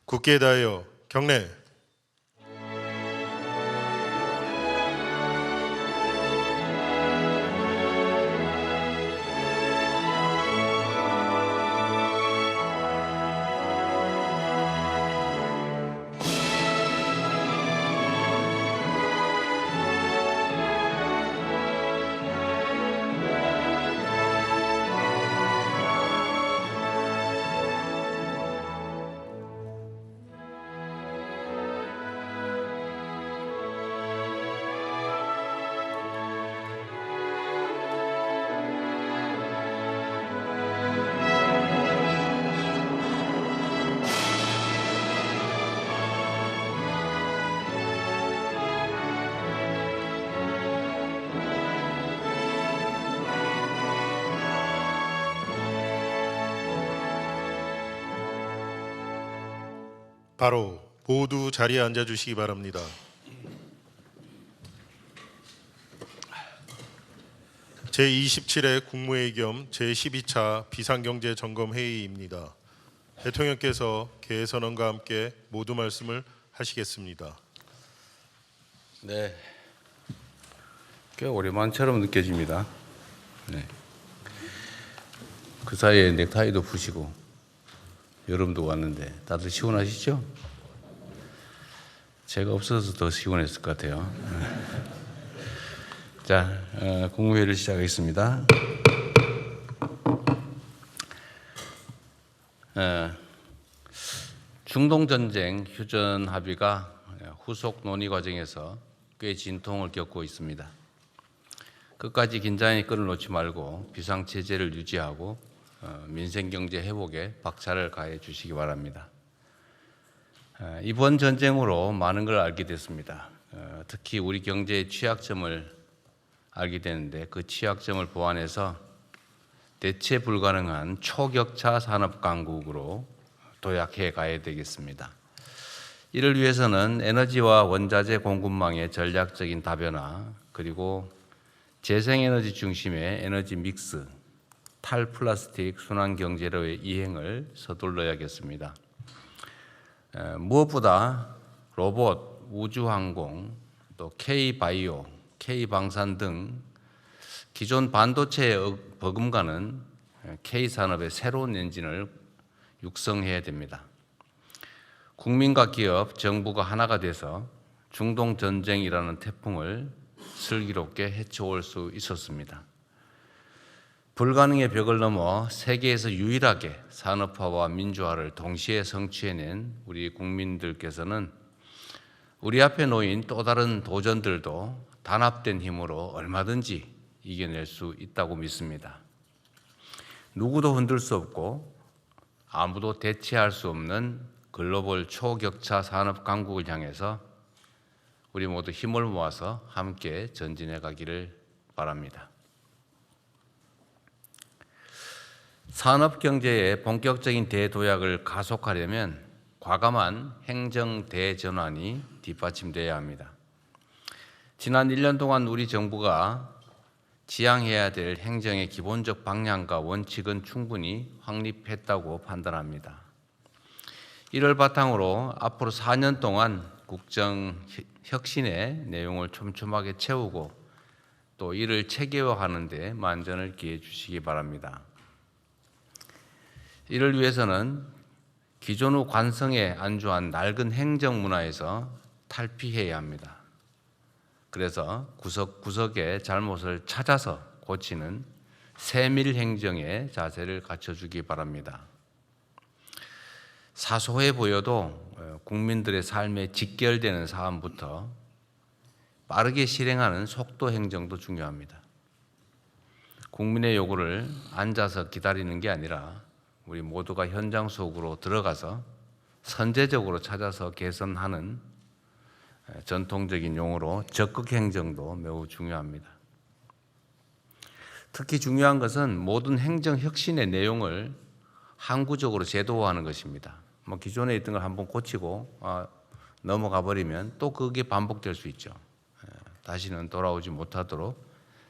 굳게 다하여 경례. 바로 모두 자리에 앉아 주시기 바랍니다. 제27회 국무회의 겸 제12차 비상경제점검회의입니다. 대통령께서 개선언과 함께 모두 말씀을 하시겠습니다. 네, 꽤 오랜만처럼 느껴집니다. 네. 그 사이에 넥타이도 푸시고 여름도 왔는데 다들 시원하시죠? 제가 없어서 더 시원했을 것 같아요. 자, 국무회의를 시작하겠습니다. 중동전쟁 휴전 합의가 후속 논의 과정에서 꽤 진통을 겪고 있습니다. 끝까지 긴장의 끈을 놓지 말고 비상체제를 유지하고 민생경제 회복에 박차를 가해 주시기 바랍니다. 이번 전쟁으로 많은 걸 알게 됐습니다. 특히 우리 경제의 취약점을 알게 되는데 그 취약점을 보완해서 대체 불가능한 초격차 산업 강국으로 도약해 가야 되겠습니다. 이를 위해서는 에너지와 원자재 공급망의 전략적인 다변화, 그리고 재생에너지 중심의 에너지 믹스, 탈플라스틱 순환경제로의 이행을 서둘러야겠습니다. 무엇보다 로봇, 우주항공, 또 K바이오, K방산 등 기존 반도체에 버금가는 K산업의 새로운 엔진을 육성해야 됩니다. 국민과 기업, 정부가 하나가 돼서 중동 전쟁이라는 태풍을 슬기롭게 헤쳐올 수 있었습니다. 불가능의 벽을 넘어 세계에서 유일하게 산업화와 민주화를 동시에 성취해낸 우리 국민들께서는 우리 앞에 놓인 또 다른 도전들도 단합된 힘으로 얼마든지 이겨낼 수 있다고 믿습니다. 누구도 흔들 수 없고 아무도 대체할 수 없는 글로벌 초격차 산업 강국을 향해서 우리 모두 힘을 모아서 함께 전진해 가기를 바랍니다. 산업 경제의 본격적인 대도약을 가속하려면 과감한 행정 대전환이 뒷받침되어야 합니다. 지난 1년 동안 우리 정부가 지향해야 될 행정의 기본적 방향과 원칙은 충분히 확립했다고 판단합니다. 이를 바탕으로 앞으로 4년 동안 국정 혁신의 내용을 촘촘하게 채우고 또 이를 체계화하는 데 만전을 기해 주시기 바랍니다. 이를 위해서는 기존 후 관성에 안주한 낡은 행정 문화에서 탈피해야 합니다. 그래서 구석구석의 잘못을 찾아서 고치는 세밀 행정의 자세를 갖춰주기 바랍니다. 사소해 보여도 국민들의 삶에 직결되는 사안부터 빠르게 실행하는 속도 행정도 중요합니다. 국민의 요구를 앉아서 기다리는 게 아니라 우리 모두가 현장 속으로 들어가서 선제적으로 찾아서 개선하는 전통적인 용어로 적극 행정도 매우 중요합니다. 특히 중요한 것은 모든 행정 혁신의 내용을 항구적으로 제도화하는 것입니다. 기존에 있던 걸 한번 고치고 넘어가 버리면 또 그게 반복될 수 있죠. 다시는 돌아오지 못하도록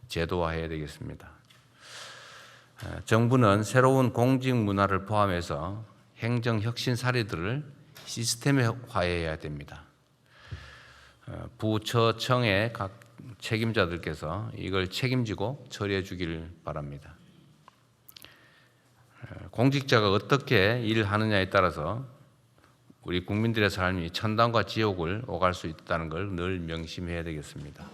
제도화해야 되겠습니다. 정부는 새로운 공직 문화를 포함해서 행정 혁신 사례들을 시스템화해야 됩니다. 부처청의 각 책임자들께서 이걸 책임지고 처리해 주길 바랍니다. 공직자가 어떻게 일하느냐에 따라서 우리 국민들의 삶이 천당과 지옥을 오갈 수 있다는 걸 늘 명심해야 되겠습니다.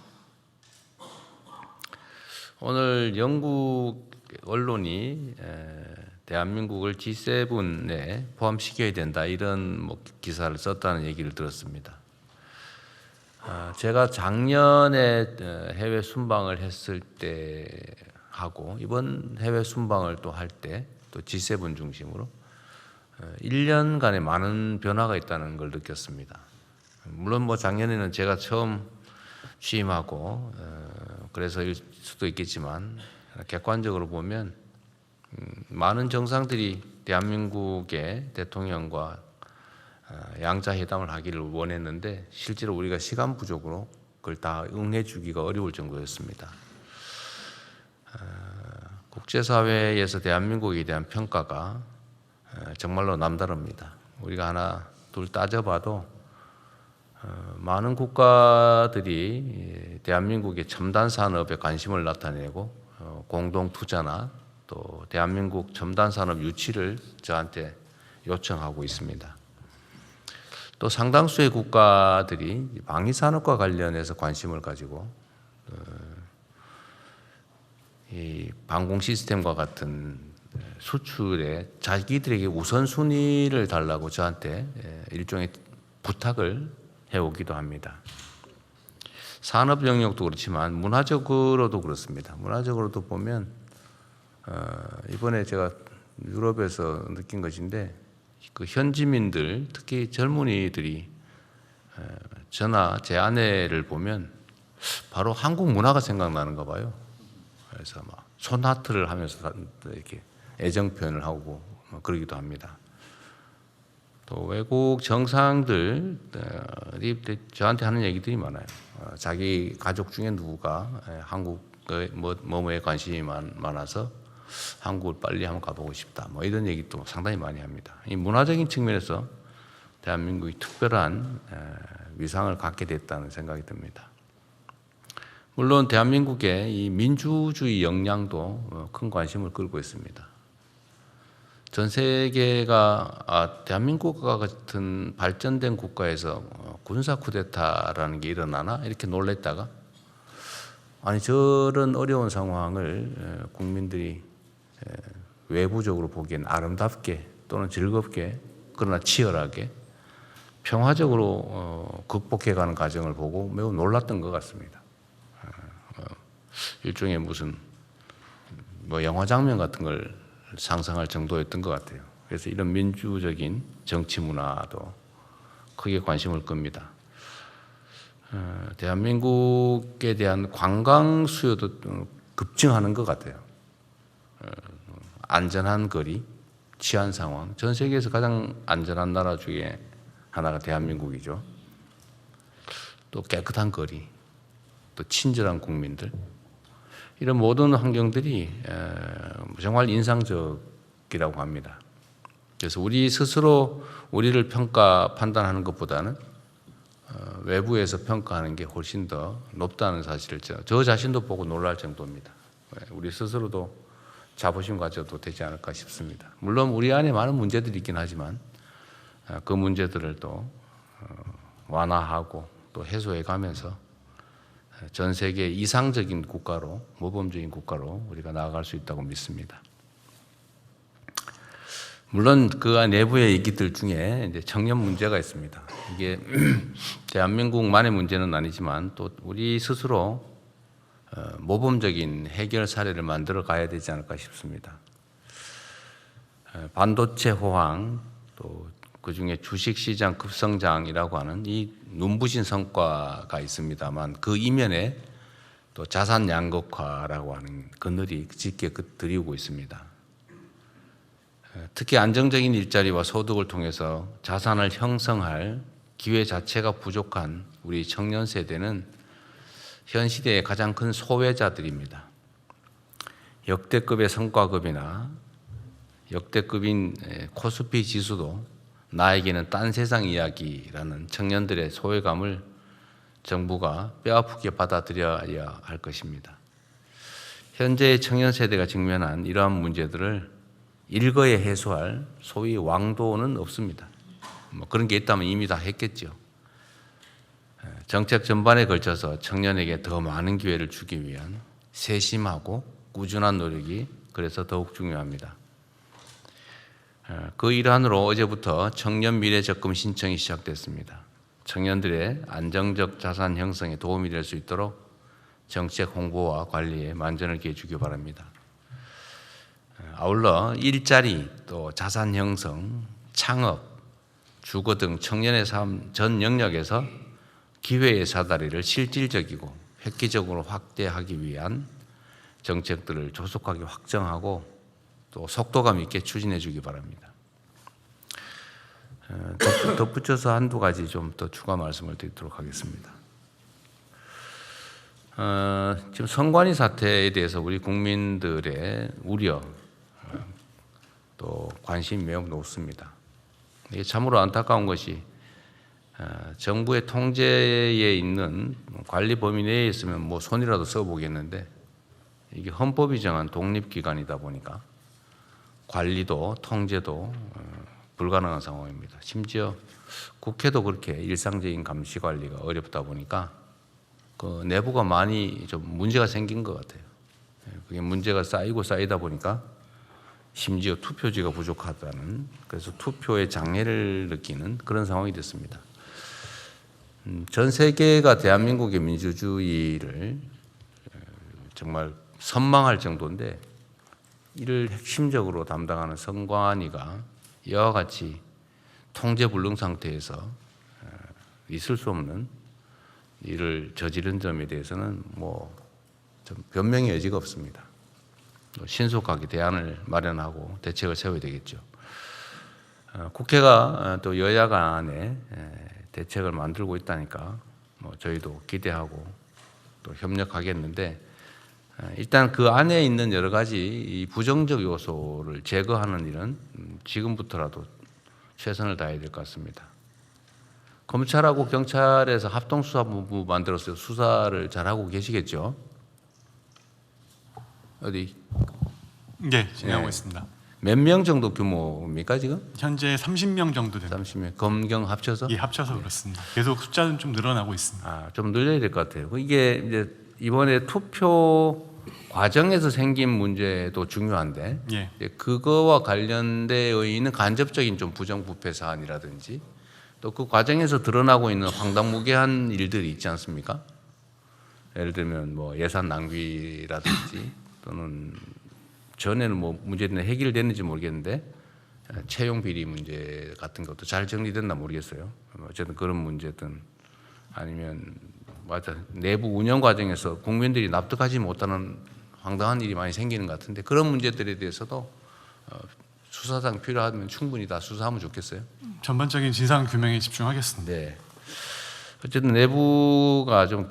오늘 영국 언론이 대한민국을 G7에 포함시켜야 된다 이런 기사를 썼다는 얘기를 들었습니다. 제가 작년에 해외 순방을 했을 때 하고 이번 해외 순방을 또 할 때 또 G7 중심으로 1년간에 많은 변화가 있다는 걸 느꼈습니다. 물론 작년에는 제가 처음 취임하고 그래서일 수도 있겠지만 객관적으로 보면 많은 정상들이 대한민국의 대통령과 양자 회담을 하기를 원했는데 실제로 우리가 시간 부족으로 그걸 다 응해 주기가 어려울 정도였습니다. 국제사회에서 대한민국에 대한 평가가 정말로 남다릅니다. 우리가 하나 둘 따져봐도 많은 국가들이 대한민국의 첨단 산업에 관심을 나타내고 공동 투자나 또 대한민국 첨단 산업 유치를 저한테 요청하고 있습니다. 또 상당수의 국가들이 방위 산업과 관련해서 관심을 가지고 이 방공 시스템과 같은 수출에 자기들에게 우선순위를 달라고 저한테 일종의 부탁을 해오기도 합니다. 산업 영역도 그렇지만 문화적으로도 그렇습니다. 문화적으로도 보면 이번에 제가 유럽에서 느낀 것인데 그 현지민들 특히 젊은이들이 저나 제 아내를 보면 바로 한국 문화가 생각나는가 봐요. 그래서 손하트를 하면서 이렇게 애정 표현을 하고 그러기도 합니다. 또 외국 정상들이 저한테 하는 얘기들이 많아요. 자기 가족 중에 누구가 한국의 뭐뭐에 관심이 많아서 한국을 빨리 한번 가보고 싶다. 이런 얘기도 상당히 많이 합니다. 이 문화적인 측면에서 대한민국이 특별한 위상을 갖게 됐다는 생각이 듭니다. 물론 대한민국의 이 민주주의 역량도 큰 관심을 끌고 있습니다. 전 세계가 대한민국과 같은 발전된 국가에서 군사 쿠데타라는 게 일어나나 이렇게 놀랬다가 아니 저런 어려운 상황을 국민들이 외부적으로 보기엔 아름답게 또는 즐겁게 그러나 치열하게 평화적으로 극복해가는 과정을 보고 매우 놀랐던 것 같습니다. 일종의 무슨 영화 장면 같은 걸 상상할 정도였던 것 같아요. 그래서 이런 민주적인 정치 문화도 크게 관심을 끕니다. 대한민국에 대한 관광 수요도 급증하는 것 같아요. 안전한 거리, 치안 상황, 전 세계에서 가장 안전한 나라 중에 하나가 대한민국이죠. 또 깨끗한 거리, 또 친절한 국민들, 이런 모든 환경들이 정말 인상적이라고 합니다. 그래서 우리 스스로 우리를 판단하는 것보다는 외부에서 평가하는 게 훨씬 더 높다는 사실을 저 자신도 보고 놀랄 정도입니다. 우리 스스로도 자부심 가져도 되지 않을까 싶습니다. 물론 우리 안에 많은 문제들이 있긴 하지만 그 문제들을 또 완화하고 또 해소해 가면서 전 세계 이상적인 국가로, 모범적인 국가로 우리가 나아갈 수 있다고 믿습니다. 물론 그 내부의 얘기들 중에 이제 청년 문제가 있습니다. 이게 대한민국만의 문제는 아니지만 또 우리 스스로 모범적인 해결 사례를 만들어 가야 되지 않을까 싶습니다. 반도체 호황, 또 그중에 주식시장 급성장이라고 하는 이 눈부신 성과가 있습니다만 그 이면에 또 자산 양극화라고 하는 그늘이 짙게 드리우고 있습니다. 특히 안정적인 일자리와 소득을 통해서 자산을 형성할 기회 자체가 부족한 우리 청년 세대는 현 시대의 가장 큰 소외자들입니다. 역대급의 성과급이나 역대급인 코스피 지수도 나에게는 딴 세상 이야기라는 청년들의 소외감을 정부가 뼈아프게 받아들여야 할 것입니다. 현재의 청년 세대가 직면한 이러한 문제들을 일거에 해소할 소위 왕도는 없습니다. 뭐 그런 게 있다면 이미 다 했겠죠. 정책 전반에 걸쳐서 청년에게 더 많은 기회를 주기 위한 세심하고 꾸준한 노력이 그래서 더욱 중요합니다. 그 일환으로 어제부터 청년 미래 적금 신청이 시작됐습니다. 청년들의 안정적 자산 형성에 도움이 될 수 있도록 정책 홍보와 관리에 만전을 기해 주기 바랍니다. 아울러 일자리, 또 자산 형성, 창업, 주거 등 청년의 삶 전 영역에서 기회의 사다리를 실질적이고 획기적으로 확대하기 위한 정책들을 조속하게 확정하고 또 속도감 있게 추진해 주기 바랍니다. 덧붙여서 한두 가지 좀 더 추가 말씀을 드리도록 하겠습니다. 지금 선관위 사태에 대해서 우리 국민들의 우려 또 관심이 매우 높습니다. 이게 참으로 안타까운 것이 정부의 통제에 있는 관리 범위 내에 있으면 뭐 손이라도 써보겠는데 이게 헌법이 정한 독립기관이다 보니까 관리도 통제도 불가능한 상황입니다. 심지어 국회도 그렇게 일상적인 감시 관리가 어렵다 보니까 그 내부가 많이 좀 문제가 생긴 것 같아요. 그게 문제가 쌓이고 쌓이다 보니까 심지어 투표지가 부족하다는, 그래서 투표에 장애를 느끼는 그런 상황이 됐습니다. 전 세계가 대한민국의 민주주의를 정말 선망할 정도인데 이를 핵심적으로 담당하는 선관위가 이와 같이 통제불능 상태에서 있을 수 없는 일을 저지른 점에 대해서는 뭐 좀 변명의 여지가 없습니다. 신속하게 대안을 마련하고 대책을 세워야 되겠죠. 국회가 또 여야 간에 대책을 만들고 있다니까 뭐 저희도 기대하고 또 협력하겠는데 일단 그 안에 있는 여러 가지 이 부정적 요소를 제거하는 일은 지금부터라도 최선을 다해야 될 것 같습니다. 검찰하고 경찰에서 합동수사본부 만들어서 수사를 잘하고 계시겠죠? 어디? 네, 진행하고 네. 있습니다. 몇 명 정도 규모입니까 지금? 현재 30명 정도 됩니다. 30명. 검경 합쳐서? 예, 합쳐서 그렇습니다. 계속 숫자는 좀 늘어나고 있습니다. 좀 늘려야 될 것 같아요. 이게 이제 이번에 투표 과정에서 생긴 문제도 중요한데 예, 이제 그거와 관련되어 있는 간접적인 좀 부정부패 사안이라든지 또 그 과정에서 드러나고 있는 황당무계한 일들이 있지 않습니까? 예를 들면 뭐 예산 낭비라든지 또는 전에는 뭐 문제는 해결됐는지 모르겠는데 채용 비리 문제 같은 것도 잘 정리됐나 모르겠어요. 어쨌든 그런 문제든 아니면 맞아 내부 운영 과정에서 국민들이 납득하지 못하는 황당한 일이 많이 생기는 것 같은데 그런 문제들에 대해서도 수사상 필요하면 충분히 다 수사하면 좋겠어요. 전반적인 진상 규명에 집중하겠습니다. 네. 어쨌든 내부가 좀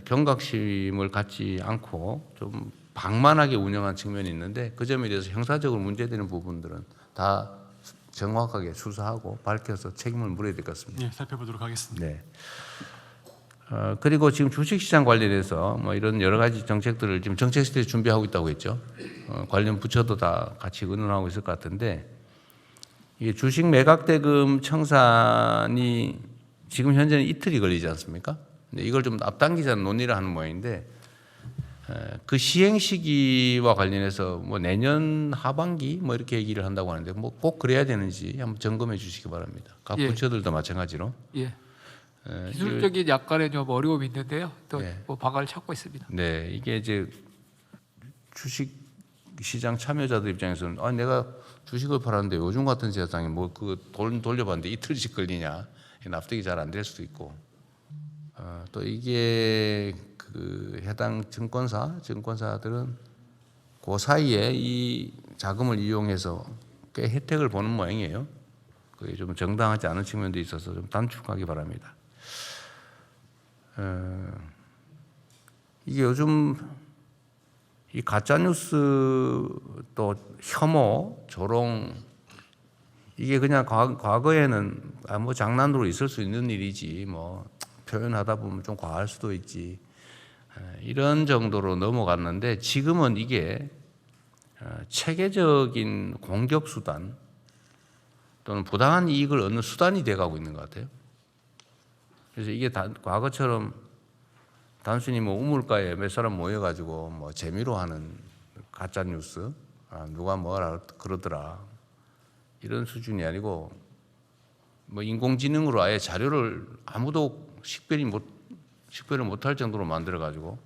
경각심을 갖지 않고 좀 방만하게 운영한 측면이 있는데 그 점에 대해서 형사적으로 문제되는 부분들은 다 정확하게 수사하고 밝혀서 책임을 물어야 될 것 같습니다. 예, 살펴보도록 하겠습니다. 네. 그리고 지금 주식시장 관련해서 뭐 이런 여러 가지 정책들을 지금 정책실에 준비하고 있다고 했죠. 관련 부처도 다 같이 의논하고 있을 것 같은데 이게 주식 매각대금 청산이 지금 현재는 이틀이 걸리지 않습니까? 근데 이걸 좀 앞당기자는 논의를 하는 모양인데 그 시행 시기와 관련해서 뭐 내년 하반기 뭐 이렇게 얘기를 한다고 하는데 뭐 꼭 그래야 되는지 한번 점검해 주시기 바랍니다. 각 예. 부처들도 마찬가지로. 예. 기술적인 약간의 좀 어려움이 있는데요. 또 네. 뭐 방안을 찾고 있습니다. 네, 이게 이제 주식 시장 참여자들 입장에서는 내가 주식을 팔았는데 요즘 같은 세상에 뭐 그 돈 돌려봤는데 이틀씩 걸리냐 납득이 잘 안 될 수도 있고 또 이게 그 해당 증권사들은 그 사이에 이 자금을 이용해서 꽤 혜택을 보는 모양이에요. 그게 좀 정당하지 않은 측면도 있어서 좀 단축하기 바랍니다. 이게 요즘 이 가짜 뉴스 또 혐오, 조롱 이게 그냥 과거에는 뭐 장난으로 있을 수 있는 일이지 뭐 표현하다 보면 좀 과할 수도 있지 이런 정도로 넘어갔는데 지금은 이게 체계적인 공격 수단 또는 부당한 이익을 얻는 수단이 돼가고 있는 것 같아요. 그래서 이게 과거처럼 단순히 뭐 우물가에 몇 사람 모여가지고 뭐 재미로 하는 가짜 뉴스, 누가 뭐라 그러더라 이런 수준이 아니고 뭐 인공지능으로 아예 자료를 아무도 식별을 못할 정도로 만들어가지고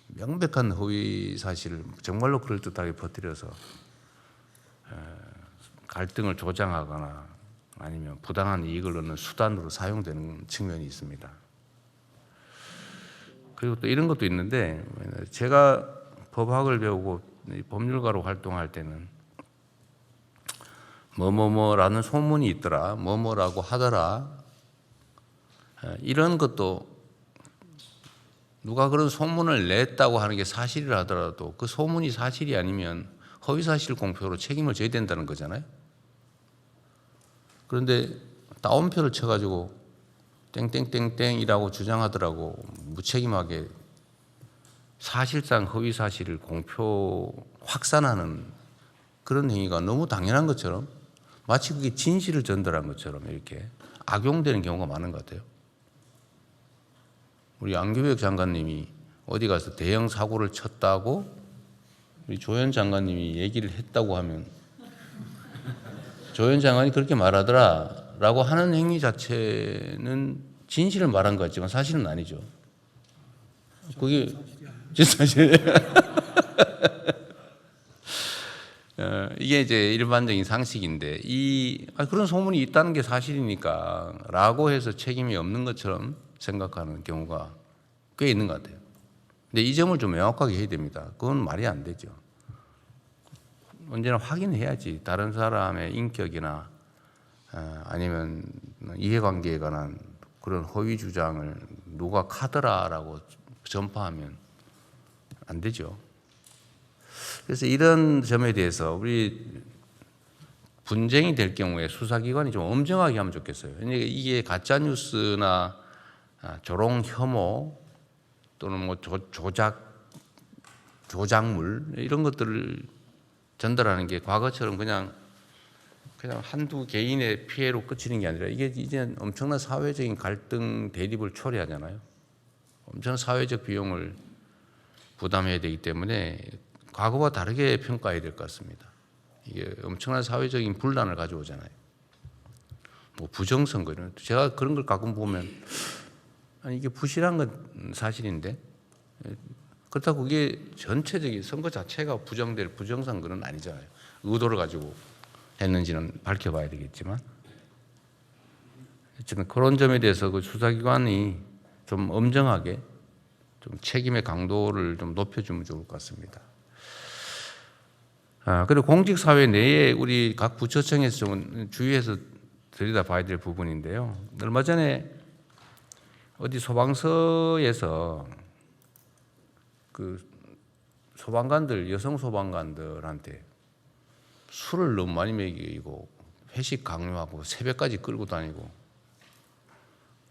명백한 허위 사실을 정말로 그럴듯하게 퍼뜨려서 갈등을 조장하거나 아니면 부당한 이익을 얻는 수단으로 사용되는 측면이 있습니다. 그리고 또 이런 것도 있는데 제가 법학을 배우고 법률가로 활동할 때는 뭐뭐뭐라는 소문이 있더라, 뭐뭐라고 하더라 이런 것도 누가 그런 소문을 냈다고 하는 게 사실이라 하더라도 그 소문이 사실이 아니면 허위사실 공표로 책임을 져야 된다는 거잖아요. 그런데 따옴표를 쳐가지고 땡땡땡땡이라고 주장하더라고 무책임하게 사실상 허위사실을 공표 확산하는 그런 행위가 너무 당연한 것처럼 마치 그게 진실을 전달한 것처럼 이렇게 악용되는 경우가 많은 것 같아요. 우리 안규백 장관님이 어디 가서 대형 사고를 쳤다고 우리 조현 장관님이 얘기를 했다고 하면 조현 장관이 그렇게 말하더라 라고 하는 행위 자체는 진실을 말한 것 같지만 사실은 아니죠. 그게 진짜 사실이에요. 이게 이제 일반적인 상식인데 그런 소문이 있다는 게 사실이니까 라고 해서 책임이 없는 것처럼 생각하는 경우가 꽤 있는 것 같아요. 근데 이 점을 좀 명확하게 해야 됩니다. 그건 말이 안 되죠. 언제나 확인해야지 다른 사람의 인격이나 아니면 이해관계에 관한 그런 허위 주장을 누가 카더라라고 전파하면 안 되죠. 그래서 이런 점에 대해서 우리 분쟁이 될 경우에 수사기관이 좀 엄정하게 하면 좋겠어요. 이게 가짜 뉴스나 조롱 혐오 또는 뭐 조작물 이런 것들을 전달하는 게 과거처럼 그냥 한두 개인의 피해로 그치는 게 아니라 이게 이제 엄청난 사회적인 갈등 대립을 초래하잖아요. 엄청난 사회적 비용을 부담해야 되기 때문에 과거와 다르게 평가해야 될 것 같습니다. 이게 엄청난 사회적인 분란을 가져오잖아요. 뭐 부정선거 이런 제가 그런 걸 가끔 보면 아니 이게 부실한 건 사실인데 그렇다고 그게 전체적인 선거 자체가 부정될 부정선거는 아니잖아요. 의도를 가지고 했는지는 밝혀봐야 되겠지만 어쨌든 그런 점에 대해서 그 수사기관이 좀 엄정하게 좀 책임의 강도를 좀 높여주면 좋을 것 같습니다. 그리고 공직사회 내에 우리 각 부처청에서 좀 주의해서 들여다봐야 될 부분인데요. 얼마 전에 어디 소방서에서 그 소방관들 여성 소방관들한테 술을 너무 많이 먹이고 회식 강요하고 새벽까지 끌고 다니고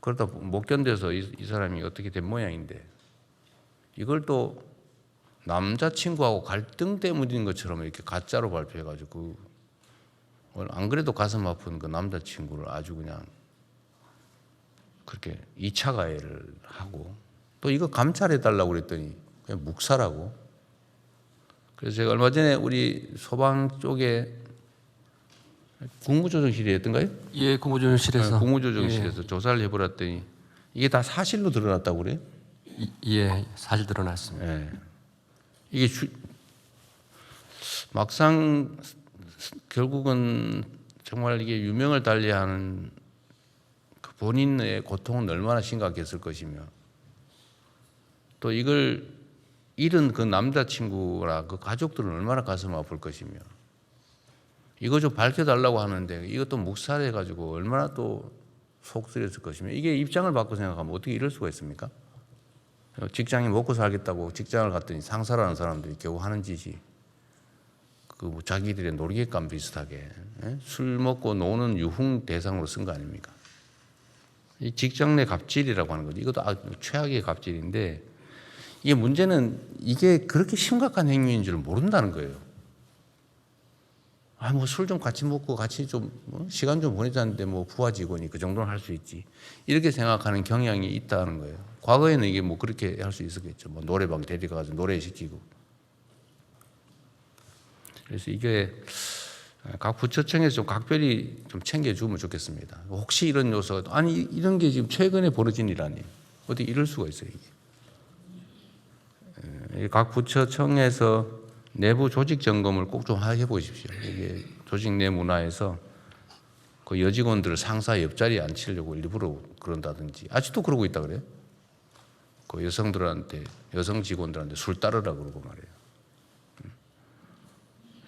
그러다 못 견뎌서 이 사람이 어떻게 된 모양인데 이걸 또 남자친구하고 갈등 때문인 것처럼 이렇게 가짜로 발표해가지고 안 그래도 가슴 아픈 그 남자친구를 아주 그냥 그렇게 2차 가해를 하고 또 이거 감찰해달라고 그랬더니 그냥 묵살하고 그래서 제가 얼마 전에 우리 소방 쪽에 국무조정실이었던가요? 예, 국무조정실에서 국무조정실에서 조사를 해보랬더니 이게 다 사실로 드러났다고 그래요? 예, 사실 드러났습니다. 예. 이게 막상 결국은 정말 이게 유명을 달리하는 그 본인의 고통은 얼마나 심각했을 것이며 또 이걸 잃은 그 남자친구나 그 가족들은 얼마나 가슴 아플 것이며 이거 좀 밝혀달라고 하는데 이것도 묵살해가지고 얼마나 또 속쓰렸을 것이며 이게 입장을 바꿔 생각하면 어떻게 이럴 수가 있습니까? 직장인 먹고 살겠다고 직장을 갔더니 상사라는 사람들이 겨우 하는 짓이 그 자기들의 놀이객감 비슷하게 술 먹고 노는 유흥 대상으로 쓴 거 아닙니까? 이 직장 내 갑질이라고 하는 거죠. 이것도 최악의 갑질인데 이게 문제는 이게 그렇게 심각한 행위인 줄 모른다는 거예요. 뭐 술 좀 같이 먹고 같이 좀 시간 좀 보내자는데 뭐 부하 직원이 그 정도는 할 수 있지. 이렇게 생각하는 경향이 있다는 거예요. 과거에는 이게 뭐 그렇게 할 수 있었겠죠. 뭐 노래방 데려가서 노래시키고. 그래서 이게 각 부처청에서 좀 각별히 좀 챙겨주면 좋겠습니다. 혹시 이런 요소가 아니 이런 게 지금 최근에 벌어진 일 아니에요. 어떻게 이럴 수가 있어요 이게. 각 부처청에서 내부 조직 점검을 꼭 좀 해보십시오. 이게 조직 내 문화에서 그 여직원들을 상사 옆자리에 앉히려고 일부러 그런다든지 아직도 그러고 있다 그래요. 그 여성들한테 여성 직원들한테 술 따르라 그러고 말이에요.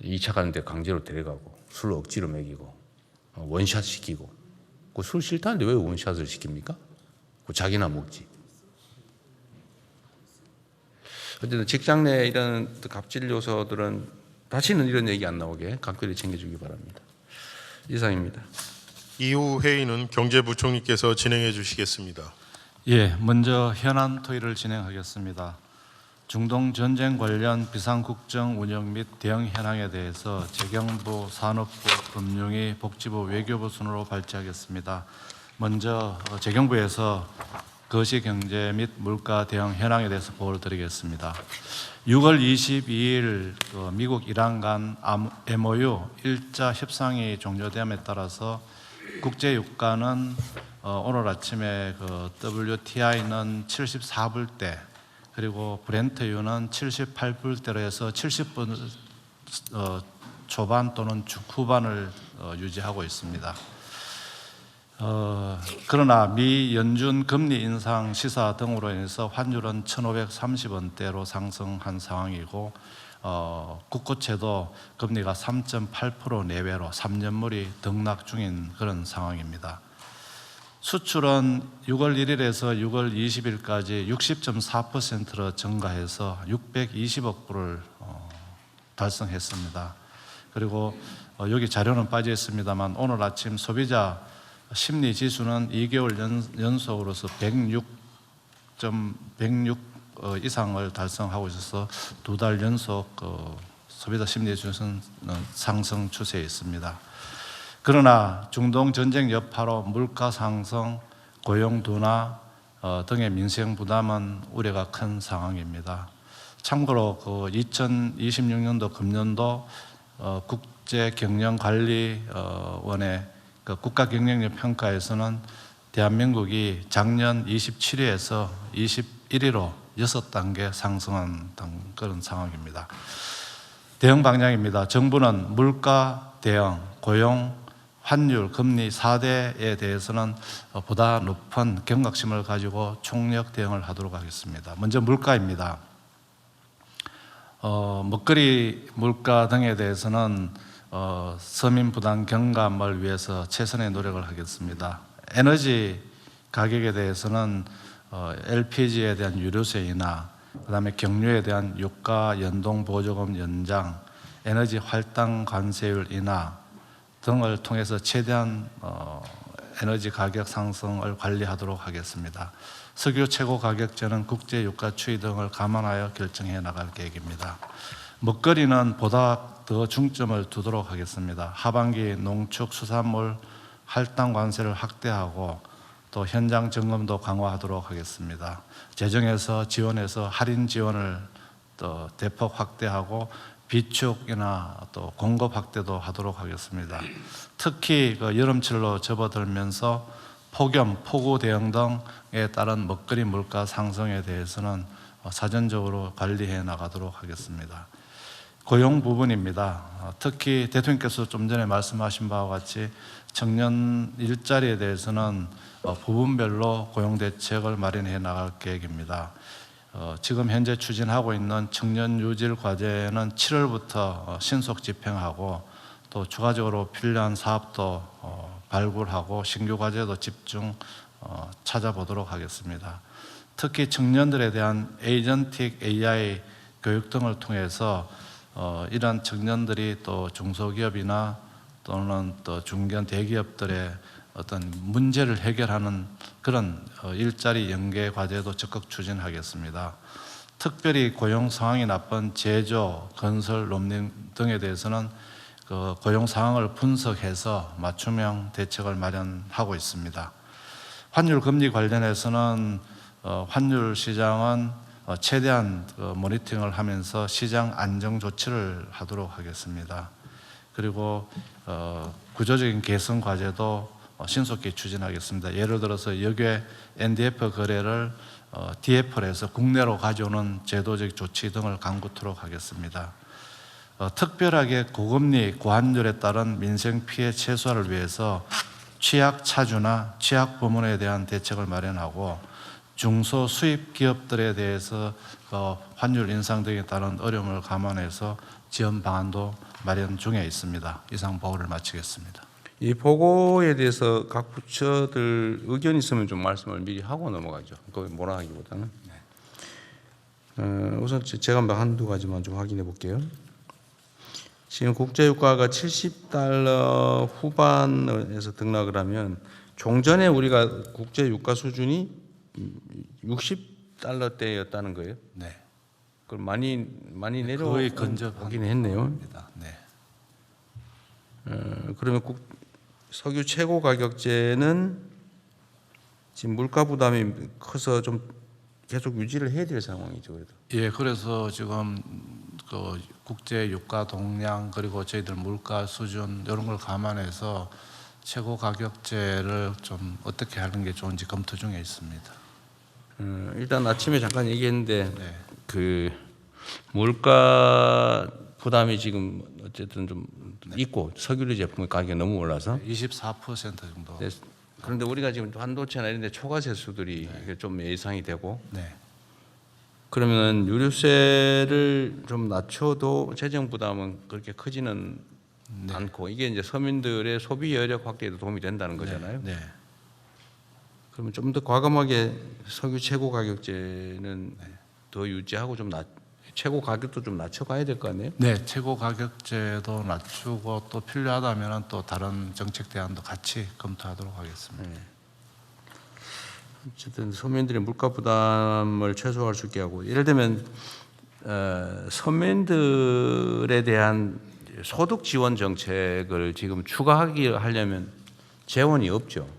2차 가는데 강제로 데려가고 술 억지로 먹이고 원샷 시키고 그 술 싫다는데 왜 원샷을 시킵니까? 그 자기나 먹지. 어쨌든 직장 내 이런 갑질 요소들은 다시는 이런 얘기 안 나오게 각별히 챙겨주기 바랍니다. 이상입니다. 이후 회의는 경제부총리께서 진행해 주시겠습니다. 예, 먼저 현안 토의를 진행하겠습니다. 중동 전쟁 관련 비상국정 운영 및 대응 현황에 대해서 재경부, 산업부, 금융위, 복지부, 외교부 순으로 발제하겠습니다. 먼저 재경부에서 거시경제 및 물가 대응 현황에 대해서 보고를 드리겠습니다. 6월 22일 미국 이란 간 MOU 1자 협상이 종료됨에 따라서 국제 유가는 오늘 아침에 WTI는 74불대 그리고 브렌트유는 78불대로 해서 70불 초반 또는 후반을 유지하고 있습니다. 그러나 미 연준 금리 인상 시사 등으로 인해서 환율은 1,530원대로 상승한 상황이고 국고채도 금리가 3.8% 내외로 3년물이 등락 중인 그런 상황입니다. 수출은 6월 1일에서 6월 20일까지 60.4%로 증가해서 620억 불을 달성했습니다. 그리고 여기 자료는 빠져 있습니다만 오늘 아침 소비자 심리 지수는 2개월 연속으로서 106 이상을 달성하고 있어서 2달 연속 소비자 심리 지수는 상승 추세에 있습니다. 그러나 중동 전쟁 여파로 물가 상승, 고용 둔화 등의 민생 부담은 우려가 큰 상황입니다. 참고로 2026년도 금년도 국제경영관리원의 국가 경쟁력 평가에서는 대한민국이 작년 27위에서 21위로 6단계 상승한 그런 상황입니다. 대응 방향입니다. 정부는 물가 대응, 고용, 환율, 금리 4대에 대해서는 보다 높은 경각심을 가지고 총력 대응을 하도록 하겠습니다. 먼저 물가입니다. 먹거리 물가 등에 대해서는 서민 부담 경감을 위해서 최선의 노력을 하겠습니다. 에너지 가격에 대해서는 LPG에 대한 유류세이나 그다음에 경유에 대한 유가 연동 보조금 연장, 에너지 할당 관세율 인하 등을 통해서 최대한 에너지 가격 상승을 관리하도록 하겠습니다. 석유 최고 가격제는 국제 유가 추이 등을 감안하여 결정해 나갈 계획입니다. 먹거리는 보다 더 중점을 두도록 하겠습니다. 하반기 농축 수산물 할당 관세를 확대하고 또 현장 점검도 강화하도록 하겠습니다. 재정에서 지원해서 할인 지원을 또 대폭 확대하고 비축이나 또 공급 확대도 하도록 하겠습니다. 특히 여름철로 접어들면서 폭염, 폭우 대응 등에 따른 먹거리 물가 상승에 대해서는 사전적으로 관리해 나가도록 하겠습니다. 고용 부분입니다. 특히 대통령께서 좀 전에 말씀하신 바와 같이 청년 일자리에 대해서는 부분별로 고용 대책을 마련해 나갈 계획입니다. 지금 현재 추진하고 있는 청년 유질 과제는 7월부터 신속 집행하고 또 추가적으로 필요한 사업도 발굴하고 신규 과제도 집중 찾아보도록 하겠습니다. 특히 청년들에 대한 에이전틱 AI 교육 등을 통해서 이런 청년들이 또 중소기업이나 또는 또 중견 대기업들의 어떤 문제를 해결하는 그런 일자리 연계 과제도 적극 추진하겠습니다. 특별히 고용 상황이 나쁜 제조, 건설, 농림 등에 대해서는 그 고용 상황을 분석해서 맞춤형 대책을 마련하고 있습니다. 환율 금리 관련해서는 환율 시장은 최대한 모니터링을 하면서 시장 안정 조치를 하도록 하겠습니다. 그리고 구조적인 개선 과제도 신속히 추진하겠습니다. 예를 들어서 역외 NDF 거래를 DF를 해서 국내로 가져오는 제도적 조치 등을 강구토록 하겠습니다. 특별하게 고금리, 고환율에 따른 민생 피해 최소화를 위해서 취약 차주나 취약 부문에 대한 대책을 마련하고 중소 수입 기업들에 대해서 환율 인상 등에 따른 어려움을 감안해서 지원 방안도 마련 중에 있습니다. 이상 보고를 마치겠습니다. 이 보고에 대해서 각 부처들 의견 있으면 좀 말씀을 미리 하고 넘어가죠. 거기 뭐라 하기보다는. 우선 제가 한두 가지만 좀 확인해 볼게요. 지금 국제유가가 70달러 후반에서 등락을 하면 종전에 우리가 국제유가 수준이 60달러대였다는 거예요. 네. 그럼 많이 거의 내려오긴 했네요. 네. 그러면 석유 최고 가격제는 지금 물가 부담이 커서 좀 계속 유지를 해야 될 상황이죠. 그래도. 예, 그래서 지금 그 국제 유가 동향 그리고 저희들 물가 수준 이런 걸 감안해서 최고 가격제를 좀 어떻게 하는 게 좋은지 검토 중에 있습니다. 일단 아침에 잠깐 얘기했는데 네. 그 물가 부담이 지금 어쨌든 좀 있고 석유류 제품의 가격이 너무 올라서 24% 정도. 네, 그런데 우리가 지금 반도체나 이런 데 초과세수들이 좀 예상이 되고 네. 그러면 유류세를 좀 낮춰도 재정 부담은 그렇게 크지는 않고 이게 이제 서민들의 소비 여력 확대에도 도움이 된다는 거잖아요. 네. 그러면 좀 더 과감하게 석유 최고 가격제는 더 유지하고 좀 최고 가격도 좀 낮춰가야 될 거 아니에요? 네, 최고 가격제도 낮추고 또 필요하다면 또 다른 정책 대안도 같이 검토하도록 하겠습니다. 어쨌든 서민들의 물가 부담을 최소화할 수 있게 하고 예를 들면 서민들에 대한 소득 지원 정책을 지금 추가하려면 재원이 없죠.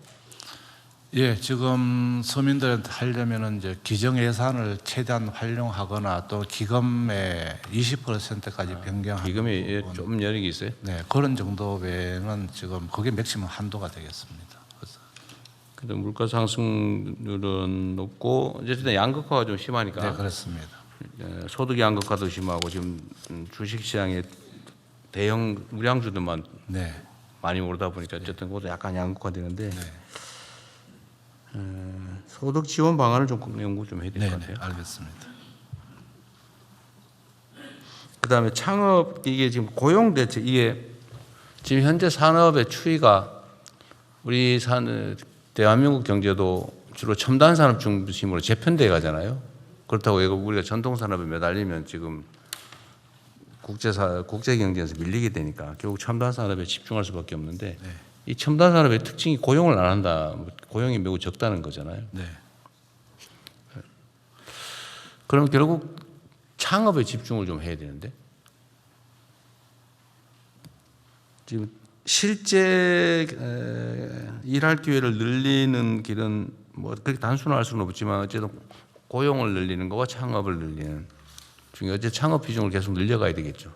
예, 지금 서민들한테 하려면은 이제 기정 예산을 최대한 활용하거나 또 기금의 20%까지 변경하는 기금에 부분. 좀 여력이 있어요. 네, 그런 정도 외에는 지금 그게 맥시멈 한도가 되겠습니다. 그래서 근데 물가 상승률은 높고 어쨌든 양극화가 좀 심하니까 네, 그렇습니다. 소득 양극화도 심하고 지금 주식 시장에 대형 우량주들만 네, 많이 오르다 보니까 어쨌든 그것도 약간 양극화되는데 소득 지원 방안을 좀 연구 좀 해야 될 것 네, 같아요. 알겠습니다. 그다음에 창업 이게 지금 고용 대책 이게 지금 현재 산업의 추이가 우리 대한민국 경제도 주로 첨단 산업 중심으로 재편돼 가잖아요. 그렇다고 우리가 전통 산업에 매달리면 지금 국제 경제에서 밀리게 되니까 결국 첨단 산업에 집중할 수밖에 없는데 이 첨단 산업의 특징이 고용을 안 한다. 고용이 매우 적다는 거잖아요. 네, 그럼 결국 창업에 집중을 좀 해야 되는데 지금 실제 일할 기회를 늘리는 길은 뭐 그렇게 단순할 수는 없지만 어쨌든 고용을 늘리는 거와 창업을 늘리는 중에 어째 창업 비중을 계속 늘려가야 되겠죠.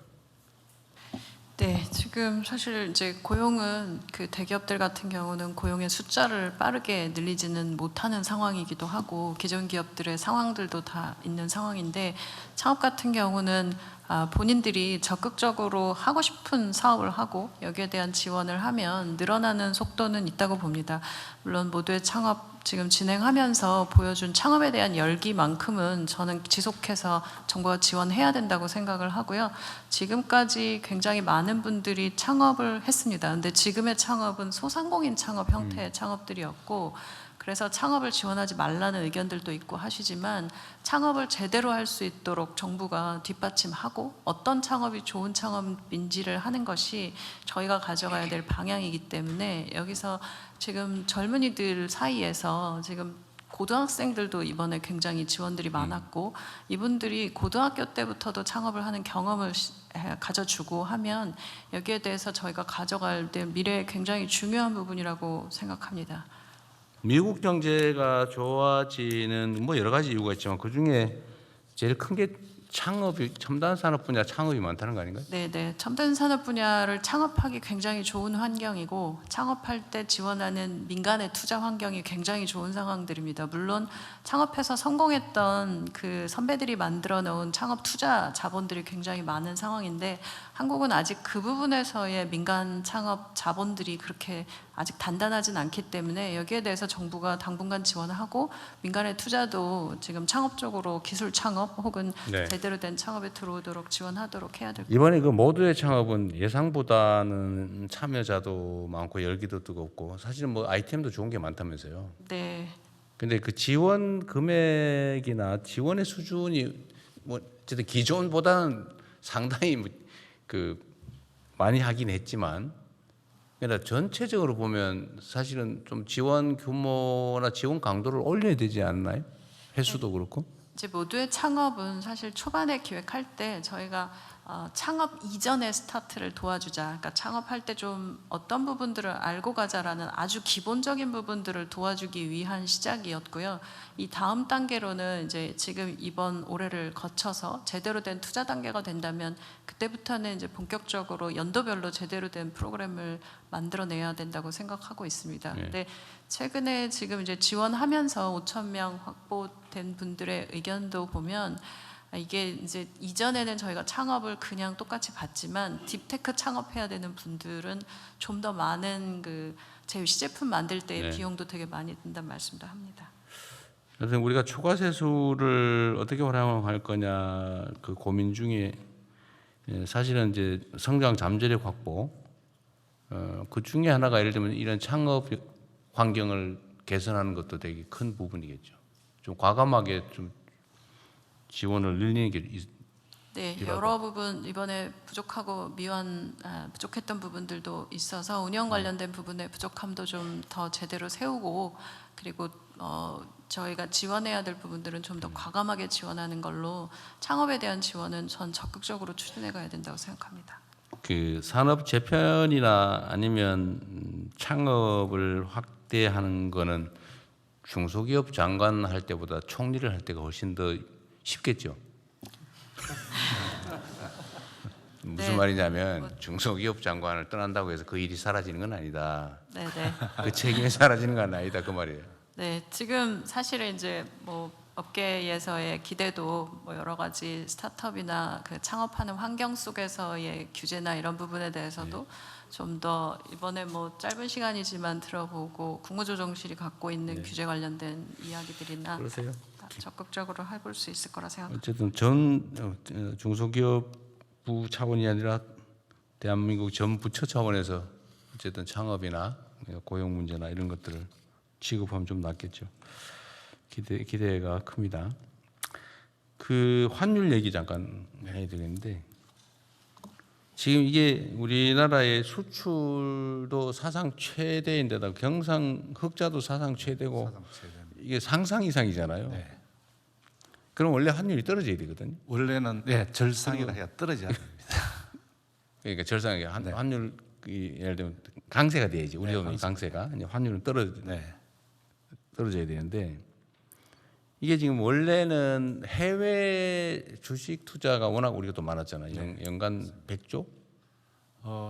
네, 지금 사실 이제 고용은 그 대기업들 같은 경우는 고용의 숫자를 빠르게 늘리지는 못하는 상황이기도 하고 기존 기업들의 상황들도 다 있는 상황인데 창업 같은 경우는 본인들이 적극적으로 하고 싶은 사업을 하고 여기에 대한 지원을 하면 늘어나는 속도는 있다고 봅니다. 물론 모두의 창업 지금 진행하면서 보여준 창업에 대한 열기만큼은 저는 지속해서 정부가 지원해야 된다고 생각을 하고요. 지금까지 굉장히 많은 분들이 창업을 했습니다. 근데 지금의 창업은 소상공인 창업 형태의 창업들이었고 그래서 창업을 지원하지 말라는 의견들도 있고 하시지만 창업을 제대로 할 수 있도록 정부가 뒷받침하고 어떤 창업이 좋은 창업인지를 하는 것이 저희가 가져가야 될 방향이기 때문에 여기서 지금 젊은이들 사이에서 지금 고등학생들도 이번에 굉장히 지원들이 많았고 이분들이 고등학교 때부터도 창업을 하는 경험을 가져주고 하면 여기에 대해서 저희가 가져갈 때 미래에 굉장히 중요한 부분이라고 생각합니다. 미국 경제가 좋아지는 뭐 여러 가지 이유가 있지만 그 중에 제일 큰 게 창업이 첨단 산업 분야 창업이 많다는 거 아닌가요? 네. 첨단 산업 분야를 창업하기 굉장히 좋은 환경이고 창업할 때 지원하는 민간의 투자 환경이 굉장히 좋은 상황들입니다. 물론 창업해서 성공했던 그 선배들이 만들어 놓은 창업 투자 자본들이 굉장히 많은 상황인데 한국은 아직 그 부분에서의 민간 창업 자본들이 그렇게 아직 단단하진 않기 때문에 여기에 대해서 정부가 당분간 지원을 하고 민간의 투자도 지금 창업 쪽으로 기술 창업 혹은 네. 제대로 된 창업에 들어오도록 지원하도록 해야 될 이번에 그 모두의 창업은 예상보다는 참여자도 많고 열기도 뜨겁고 사실은 뭐 아이템도 좋은 게 많다면서요. 네. 근데 그 지원 금액이나 지원의 수준이 뭐 어쨌든 기존보다는 상당히 그 많이 하긴 했지만 그러니까 전체적으로 보면 사실은 좀 지원 규모나 지원 강도를 올려야 되지 않나요? 횟수도 그렇고. 이제 모두의 창업은 사실 초반에 기획할 때 저희가 창업 이전의 스타트를 도와주자. 그러니까 창업할 때 좀 어떤 부분들을 알고 가자라는 아주 기본적인 부분들을 도와주기 위한 시작이었고요. 이 다음 단계로는 이제 지금 이번 올해를 거쳐서 제대로 된 투자 단계가 된다면 그때부터는 이제 본격적으로 연도별로 제대로 된 프로그램을 만들어내야 된다고 생각하고 있습니다. 네. 근데 최근에 지금 이제 지원하면서 5,000명 확보된 분들의 의견도 보면 이게 이제 이전에는 저희가 창업을 그냥 똑같이 받지만 딥테크 창업해야 되는 분들은 좀 더 많은 그 제 시제품 만들 때 네. 비용도 되게 많이 든다는 말씀도 합니다. 그래서 우리가 초과세수를 어떻게 활용할 거냐 그 고민 중에 사실은 이제 성장 잠재력 확보 그 중에 하나가 예를 들면 이런 창업 환경을 개선하는 것도 되게 큰 부분이겠죠. 좀 과감하게 좀 지원을 늘리는 게 네, 필요하다. 여러 부분 이번에 부족하고 부족했던 부분들도 있어서 운영 관련된 부분의 부족함도 좀 더 제대로 세우고 그리고 저희가 지원해야 될 부분들은 좀 더 과감하게 지원하는 걸로 창업에 대한 지원은 전 적극적으로 추진해 가야 된다고 생각합니다. 그 산업 재편이나 아니면 창업을 확대하는 거는 중소기업 장관 할 때보다 총리를 할 때가 훨씬 더 쉽겠죠. 무슨 네. 말이냐면 중소기업 장관을 떠난다고 해서 그 일이 사라지는 건 아니다. 네. 그 책임이 사라지는 건 아니다 그 말이에요. 네, 지금 사실은 이제 뭐 업계에서의 기대도 뭐 여러 가지 스타트업이나 그 창업하는 환경 속에서의 규제나 이런 부분에 대해서도 좀 더 이번에 뭐 짧은 시간이지만 들어보고 국무조정실이 갖고 있는 규제 관련된 이야기들이나 그러세요? 적극적으로 해볼 수 있을 거라 생각합니다. 어쨌든 전 중소기업부 차원이 아니라 대한민국 전 부처 차원에서 어쨌든 창업이나 고용 문제나 이런 것들을 취급하면 좀 낫겠죠. 기대가 큽니다. 그 환율 얘기 잠깐 해야 되겠는데 지금 이게 우리나라의 수출도 사상 최대인데다 경상 흑자도 사상 최대고 이게 상상 이상이잖아요. 네. 그럼 원래 환율이 떨어져야 되거든요. 원래는 절상이라 해야 떨어져야 됩니다. 그러니까 절상하게 환율 예를 들면 강세가 돼야지. 우리 돈이 강세가 이제 환율은 떨어져야 되는데 이게 지금 원래는 해외 주식 투자가 워낙 우리가 또 많았잖아요. 연간 100조?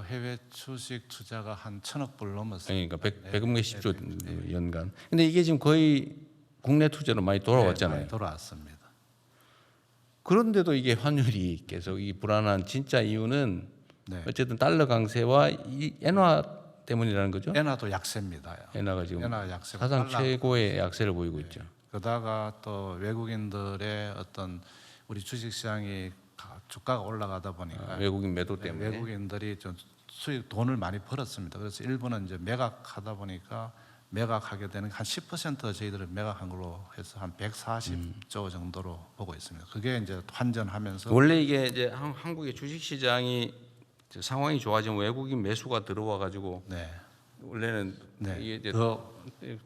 해외 주식 투자가 한 1,000억 불 넘었어요. 그러니까 100억 몇십 조 연간. 근데 이게 지금 거의 국내 투자로 많이 돌아왔잖아요. 많이 돌아왔습니다. 그런데도 이게 환율이 계속 이 불안한 진짜 이유는 네. 어쨌든 달러 강세와 이 엔화 때문이라는 거죠. 엔화도 약세입니다. 엔화가 지금 엔화 약세가 사상 달러. 최고의 약세를 보이고 있죠. 그러다가 또 외국인들의 어떤 우리 주식시장이 주가가 올라가다 보니까 외국인 매도 때문에 외국인들이 좀 수익 돈을 많이 벌었습니다. 그래서 일부는 이제 매각하다 보니까 매각하게 되는 한 10% 저희들은 매각한 걸로 해서 한 140조 정도로 보고 있습니다. 그게 이제 환전하면서 원래 이게 이제 한국의 주식 시장이 상황이 좋아지면 외국인 매수가 들어와 가지고 네. 원래는 네. 이게 이제 더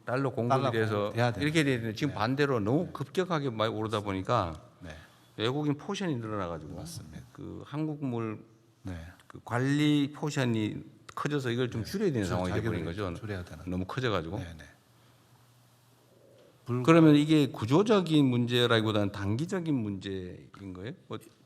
달러 공급이 달러 돼서 공급이 돼야 이렇게 되는데 지금 네. 반대로 너무 급격하게 많이 오르다 보니까 네. 외국인 포션이 늘어나 가지고 맞습니다. 그 한국물 네. 그 관리 포션이 커져서 이걸 좀 줄여야 되는 상황이 자기들이 되버린 거죠. 줄여야 되는. 너무 커져 가지고. 네, 네. 그러면 이게 구조적인 문제라기보다는 단기적인 문제인 거예요?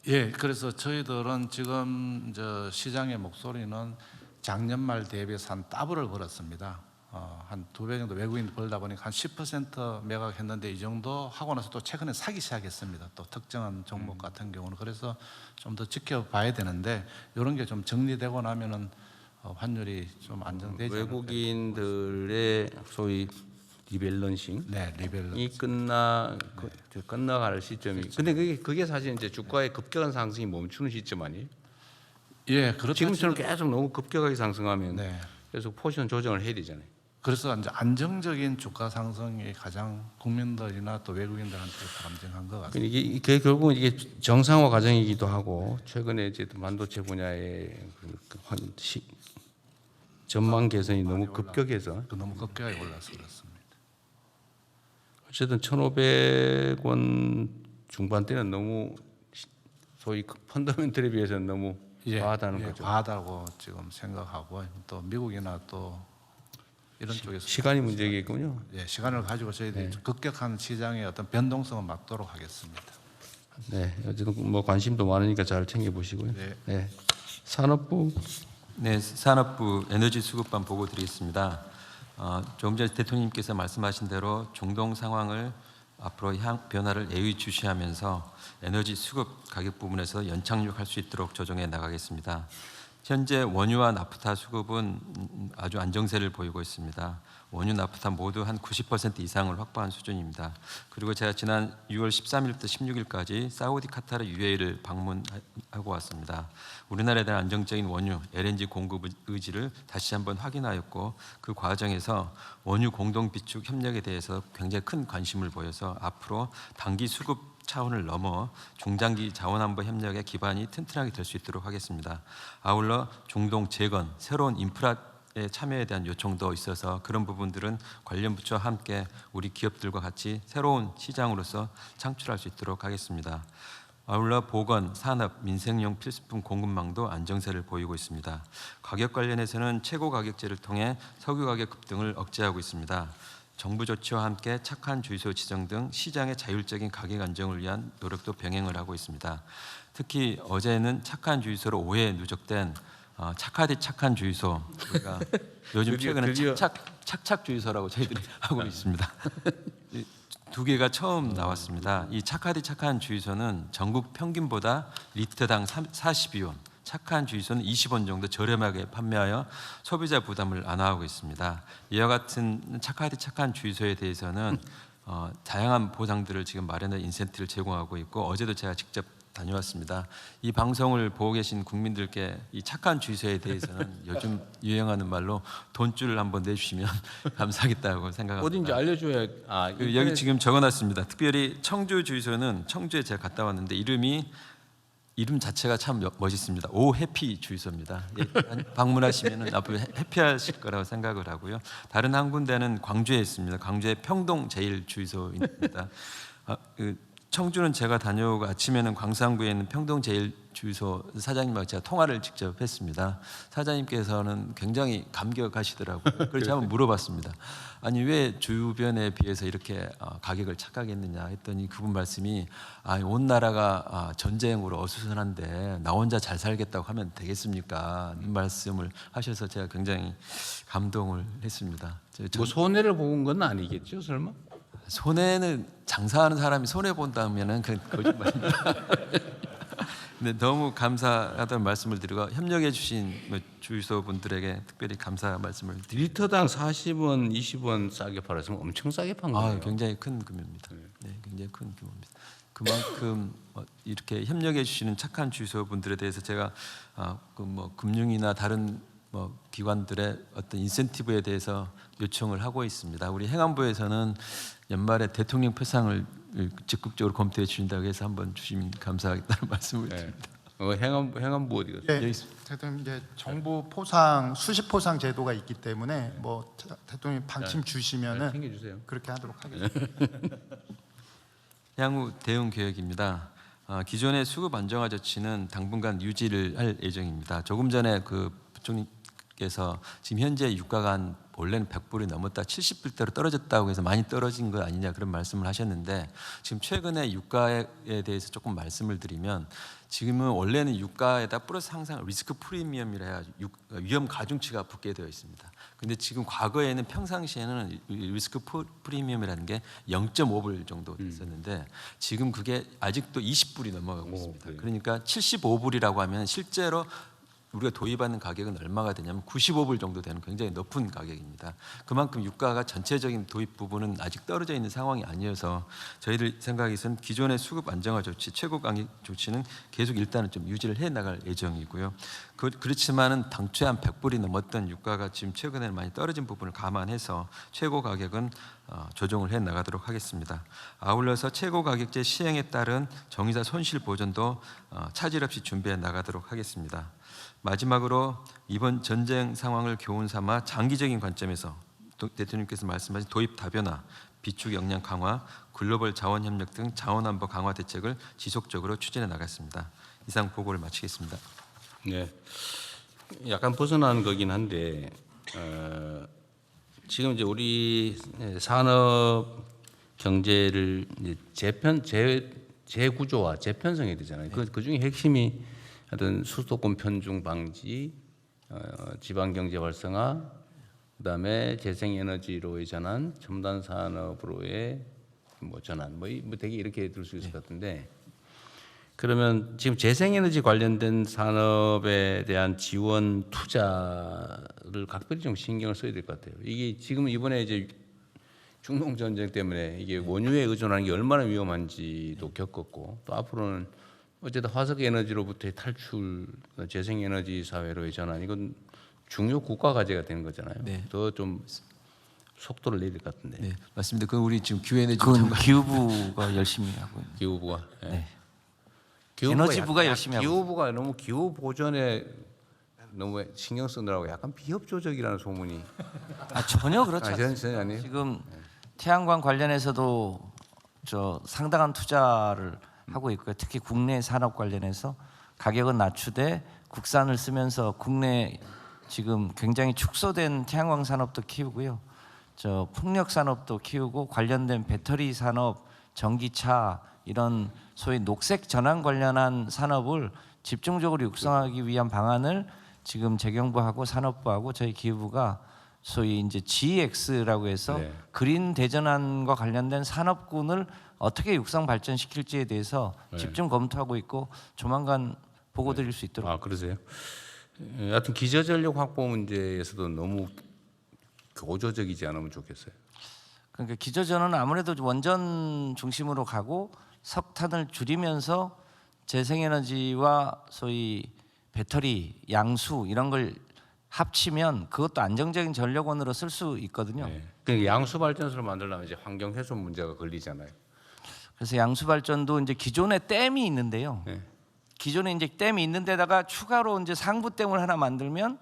예, 그래서 저희들은 지금 저 시장의 목소리는 작년 말 대비해서 한 더블을 벌었습니다. 한 2배 정도 외국인 벌다 보니까 한 10% 매각했는데 이 정도 하고 나서 또 최근에 사기 시작했습니다. 또 특정한 종목 같은 경우는 그래서 좀 더 지켜봐야 되는데 이런 게 좀 정리되고 나면은 환율이 좀 안정되지 않을까. 외국인들의 소위 리밸런싱 네, 리밸런스. 이 끝나갈 시점이. 근데 그게 사실 이제 주가의 급격한 상승이 멈추는 시점 아니에요? 예, 그렇다. 지금처럼 계속 너무 급격하게 상승하면 네. 계속 포지션 조정을 해야 되잖아요. 그래서 이제 안정적인 주가 상승이 가장 국민들이나 또 외국인들한테 바람직한 것 같습니다. 이게 결국은 이게 정상화 과정이기도 하고 최근에 이제 반도체 분야의 전망 개선이 너무 급격해서 너무 급격하게 올라서 그렇습니다. 어쨌든 1,500원 중반대는 너무 소위 펀더멘털에 비해서는 너무 과하다는 거죠. 과하다고 지금 생각하고 또 미국이나 또 이런 쪽에서 시간이 문제겠군요. 예, 시간을 가지고 저희들이 급격한 시장의 어떤 변동성을 막도록 하겠습니다. 네, 어쨌든 뭐 관심도 많으니까 잘 챙겨 보시고요. 네. 네, 산업부. 네, 산업부 에너지 수급반 보고 드리겠습니다. 조금 전에 대통령님께서 말씀하신 대로 중동 상황을 앞으로 변화를 예의주시하면서 에너지 수급 가격 부분에서 연착륙할 수 있도록 조정해 나가겠습니다. 현재 원유와 나프타 수급은 아주 안정세를 보이고 있습니다. 원유, 나프타 모두 한 90% 이상을 확보한 수준입니다. 그리고 제가 지난 6월 13일부터 16일까지 사우디, 카타르, UAE를 방문하고 왔습니다. 우리나라에 대한 안정적인 원유, LNG 공급 의지를 다시 한번 확인하였고 그 과정에서 원유 공동 비축 협력에 대해서 굉장히 큰 관심을 보여서 앞으로 단기 수급 차원을 넘어 중장기 자원안보 협력의 기반이 튼튼하게 될 수 있도록 하겠습니다. 아울러 중동 재건, 새로운 인프라의 참여에 대한 요청도 있어서 그런 부분들은 관련 부처와 함께 우리 기업들과 같이 새로운 시장으로서 창출할 수 있도록 하겠습니다. 아울러 보건, 산업, 민생용 필수품 공급망도 안정세를 보이고 있습니다. 가격 관련해서는 최고 가격제를 통해 석유 가격 급등을 억제하고 있습니다. 정부 조치와 함께 착한 주유소 지정 등 시장의 자율적인 가격 안정을 위한 노력도 병행을 하고 있습니다. 특히 어제는 착한 주유소로 오해에 누적된 착하디 착한 주유소, 우리가 요즘 최근에 착착 주유소라고 저희들이 하고 있습니다. 두 개가 처음 나왔습니다. 이 착하디 착한 주유소는 전국 평균보다 리터당 42원, 착한 주유소는 20원 정도 저렴하게 판매하여 소비자 부담을 완화하고 있습니다. 이와 같은 착하디 착한 주유소에 대해서는 다양한 보상들을 지금 마련해 인센티브를 제공하고 있고 어제도 제가 직접 다녀왔습니다. 이 방송을 보고 계신 국민들께 이 착한 주유소에 대해서는 요즘 유행하는 말로 돈줄을 한번 내주시면 감사하겠다고 생각합니다. 어딘지 알려줘야. 여기 지금 적어놨습니다. 특별히 청주 주유소는 청주에 제가 갔다 왔는데 이름 자체가 참 멋있습니다. 오 해피 주유소입니다. 방문하시면 앞으로 해피하실 거라고 생각을 하고요. 다른 한 군데는 광주에 있습니다. 광주의 평동 제일 주유소입니다. 청주는 제가 다녀오고 아침에는 광산구에 있는 평동 제일 주유소 사장님하고 제가 통화를 직접 했습니다. 사장님께서는 굉장히 감격하시더라고요. 그래서 한번 물어봤습니다. 아니 왜 주변에 비해서 이렇게 가격을 착하게 했느냐 했더니 그분 말씀이 온 나라가 전쟁으로 어수선한데 나 혼자 잘 살겠다고 하면 되겠습니까? 이 말씀을 하셔서 제가 굉장히 감동을 했습니다. 뭐 손해를 본 건 아니겠죠, 설마? 손해는 장사하는 사람이 손해 본다면은 그 거짓말입니다. 네, 너무 감사하다는 말씀을 드리고 협력해 주신 주유소 분들에게 특별히 감사 말씀을 드립니다. 리터당 40원, 20원 싸게 팔았으면 엄청 싸게 판 거예요. 굉장히 큰 규모입니다. 네, 굉장히 큰 규모입니다. 그만큼 이렇게 협력해 주시는 착한 주유소 분들에 대해서 제가 금융이나 다른 뭐 기관들의 어떤 인센티브에 대해서 요청을 하고 있습니다. 우리 행안부에서는 연말에 대통령 표상을 적극적으로 검토해 주신다고 해서 한번 주시면 감사하겠다는 말씀을 드립니다. 행안부 어디 갔어요? 예, 대통령 이제 정부 포상 수십 포상 제도가 있기 때문에 뭐 대통령 방침 주시면은 챙겨주세요. 그렇게 하도록 하겠습니다. 향후 대응 계획입니다. 기존의 수급 안정화 조치는 당분간 유지를 할 예정입니다. 조금 전에 그 부총리께서 지금 현재 유가가 원래는 100불이 넘었다 70불대로 떨어졌다고 해서 많이 떨어진 거 아니냐 그런 말씀을 하셨는데 지금 최근에 유가에 대해서 조금 말씀을 드리면 지금은 원래는 유가에다 플러스 항상 리스크 프리미엄이라 해야 위험 가중치가 붙게 되어 있습니다. 근데 지금 과거에는 평상시에는 리스크 프리미엄이라는 게 0.5불 정도 됐었는데 지금 그게 아직도 20불이 넘어가고 있습니다. 그러니까 75불이라고 하면 실제로 우리가 도입하는 가격은 얼마가 되냐면 95불 정도 되는 굉장히 높은 가격입니다. 그만큼 유가가 전체적인 도입 부분은 아직 떨어져 있는 상황이 아니어서 저희들 생각에서는 기존의 수급 안정화 조치, 최고 가격 조치는 계속 일단은 좀 유지를 해 나갈 예정이고요. 그렇지만은 당초에 한 100불이 넘었던 유가가 지금 최근에 많이 떨어진 부분을 감안해서 최고 가격은 조정을 해 나가도록 하겠습니다. 아울러서 최고 가격제 시행에 따른 정유사 손실 보전도 차질 없이 준비해 나가도록 하겠습니다. 마지막으로 이번 전쟁 상황을 교훈 삼아 장기적인 관점에서 대통령께서 말씀하신 도입 다변화, 비축 역량 강화, 글로벌 자원 협력 등 자원 안보 강화 대책을 지속적으로 추진해 나갔습니다. 이상 보고를 마치겠습니다. 네, 약간 벗어난 거긴 한데 지금 이제 우리 산업 경제를 이제 재구조화, 재편성이 되잖아요. 그 중에 핵심이 하여튼 수도권 편중 방지, 지방 경제 활성화, 그다음에 재생에너지로의 전환, 첨단 산업으로의 뭐 전환, 뭐 되게 이렇게 들 수 있을 것 같은데, 그러면 지금 재생에너지 관련된 산업에 대한 지원 투자를 각별히 좀 신경을 써야 될 것 같아요. 이게 지금 이번에 이제 중동 전쟁 때문에 이게 원유에 의존하는 게 얼마나 위험한지도 겪었고, 또 앞으로는 어쨌든 화석 에너지로부터의 탈출, 재생에너지 사회로의 전환, 이건 중요 국가 과제가 되는 거잖아요. 네. 더 좀 속도를 내야 될 것 같은데. 네, 맞습니다. 그 우리 지금 기후에너지 그건 기후부가 열심히 하고 있는. 기후부가. 예. 네. 기후부가 에너지부가 열심히 하고 기후부가 너무 기후 보전에 너무 신경 쓰느라고 약간 비협조적이라는 소문이. 전혀 그렇지 않습니다. 전혀 아니에요. 지금 태양광 관련해서도 저 상당한 투자를 하고 있고요. 특히 국내 산업 관련해서 가격은 낮추되 국산을 쓰면서 국내 지금 굉장히 축소된 태양광 산업도 키우고요. 저 풍력 산업도 키우고 관련된 배터리 산업, 전기차 이런 소위 녹색 전환 관련한 산업을 집중적으로 육성하기 위한 방안을 지금 재경부하고 산업부하고 저희 기후부가 소위 이제 GX라고 해서 네. 그린 대전환과 관련된 산업군을 어떻게 육성 발전시킬지에 대해서 네. 집중 검토하고 있고 조만간 보고 드릴 수 있도록. 아, 그러세요? 하여튼 기저전력 확보 문제에서도 너무 고조적이지 않으면 좋겠어요. 그러니까 기저전은 아무래도 원전 중심으로 가고 석탄을 줄이면서 재생에너지와 소위 배터리, 양수 이런 걸 합치면 그것도 안정적인 전력원으로 쓸 수 있거든요. 네. 그러니까 양수 발전소를 만들려면 이제 환경 훼손 문제가 걸리잖아요. 그래서 양수 발전도 이제 기존에 댐이 있는데요. 네. 기존에 이제 댐이 있는 데다가 추가로 이제 상부댐을 하나 만들면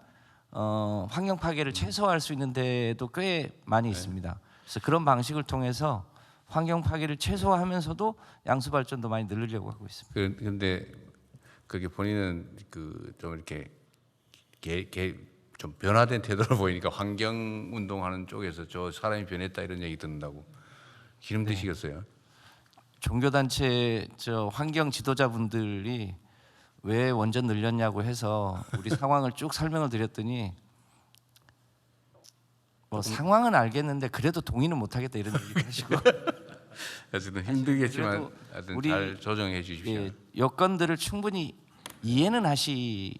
환경 파괴를 최소화할 수 있는 데도 꽤 많이 있습니다. 그래서 그런 방식을 통해서 환경 파괴를 최소화하면서도 양수 발전도 많이 늘리려고 하고 있습니다. 그런데 그게 본인은 그 좀 이렇게 좀 변화된 태도를 보이니까 환경 운동하는 쪽에서 저 사람이 변했다 이런 얘기 듣는다고 기름 드시겠어요? 종교단체 저 환경 지도자분들이 왜 원전 늘렸냐고 해서 우리 상황을 쭉 설명을 드렸더니 뭐 상황은 알겠는데 그래도 동의는 못하겠다 이런 얘기를 하시고 어쨌든 힘들겠지만 하여튼 우리 잘 조정해 주십시오. 예, 여건들을 충분히 이해는 하시는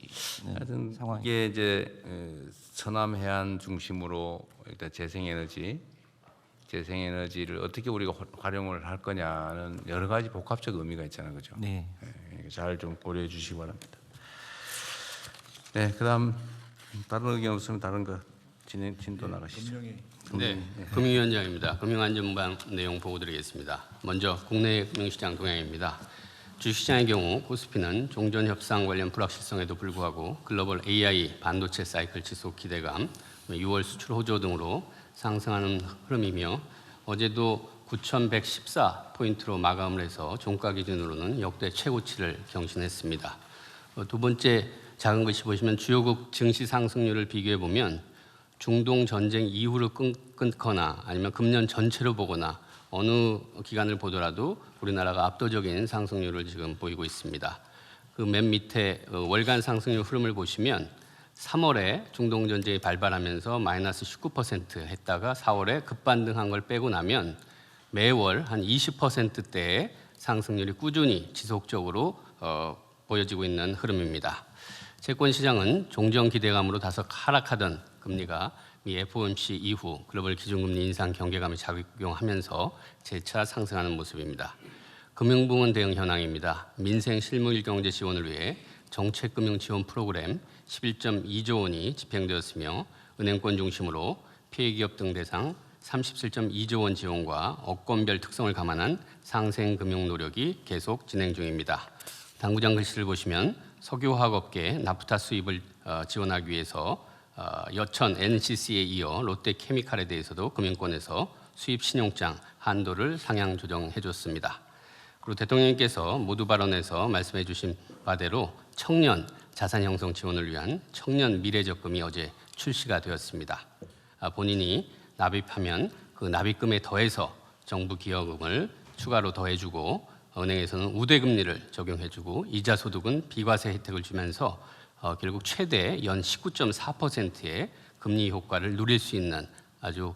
하여튼 상황이. 이게 이제 서남 해안 중심으로 일단 재생에너지를 어떻게 우리가 활용을 할 거냐는 여러 가지 복합적 의미가 있잖아요, 그죠? 네. 잘 좀 고려해 주시기 바랍니다. 네, 그다음 다른 의견 없으면 다른 거 진도 나가시죠. 네, 금융위원장입니다. 금융안전망 내용 보고드리겠습니다. 먼저 국내 금융시장 동향입니다. 주식시장의 경우 코스피는 종전 협상 관련 불확실성에도 불구하고 글로벌 AI 반도체 사이클 지속 기대감, 6월 수출 호조 등으로 상승하는 흐름이며 어제도 9,114포인트로 마감을 해서 종가 기준으로는 역대 최고치를 경신했습니다. 두 번째 작은 글씨 보시면 주요국 증시 상승률을 비교해 보면 중동 전쟁 이후를 끊거나 아니면 금년 전체로 보거나 어느 기간을 보더라도 우리나라가 압도적인 상승률을 지금 보이고 있습니다. 그 맨 밑에 월간 상승률 흐름을 보시면 3월에 중동 전쟁이 발발하면서 마이너스 19% 했다가 4월에 급반등한 걸 빼고 나면 매월 한 20%대의 상승률이 꾸준히 지속적으로 보여지고 있는 흐름입니다. 채권 시장은 종전 기대감으로 다소 하락하던 금리가 미 FOMC 이후 글로벌 기준금리 인상 경계감이 작용하면서 재차 상승하는 모습입니다. 금융부문 대응 현황입니다. 민생 실물 경제 지원을 위해 정책금융 지원 프로그램 11.2조 원이 집행되었으며 은행권 중심으로 피해기업 등 대상 37.2조 원 지원과 업권별 특성을 감안한 상생금융 노력이 계속 진행 중입니다. 당구장 글씨를 보시면 석유화학업계 나프타 수입을 지원하기 위해서 여천 NCC에 이어 롯데케미칼에 대해서도 금융권에서 수입 신용장 한도를 상향 조정해 줬습니다. 그리고 대통령님께서 모두 발언에서 말씀해 주신 바대로 청년 자산 형성 지원을 위한 청년 미래적금이 어제 출시가 되었습니다. 본인이 납입하면 그 납입금에 더해서 정부 기여금을 추가로 더해주고 은행에서는 우대금리를 적용해주고 이자 소득은 비과세 혜택을 주면서 결국 최대 연 19.4%의 금리 효과를 누릴 수 있는 아주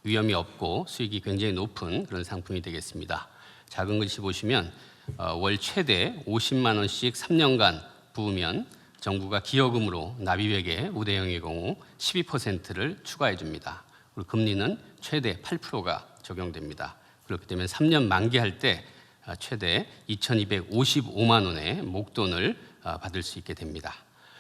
위험이 없고 수익이 굉장히 높은 그런 상품이 되겠습니다. 작은 글씨 보시면 월 최대 50만 원씩 3년간 부으면 정부가 기여금으로 납입액의 우대형의 경우 12%를 추가해 줍니다. 그리고 금리는 최대 8%가 적용됩니다. 그렇기 때문에 3년 만기할 때 최대 2,255만 원의 목돈을 받을 수 있게 됩니다.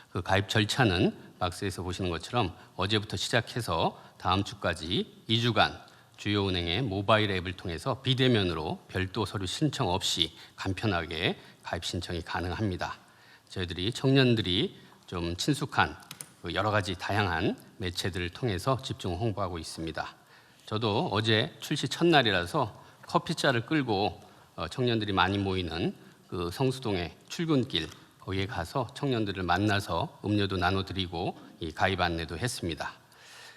그 가입 절차는 박스에서 보시는 것처럼 어제부터 시작해서 다음 주까지 2주간 주요 은행의 모바일 앱을 통해서 비대면으로 별도 서류 신청 없이 간편하게 가입 신청이 가능합니다. 저희들이 청년들이 좀 친숙한 여러 가지 다양한 매체들을 통해서 집중 홍보하고 있습니다. 저도 어제 출시 첫날이라서 커피차를 끌고 청년들이 많이 모이는 그 성수동의 출근길 거기에 가서 청년들을 만나서 음료도 나눠드리고 이 가입 안내도 했습니다.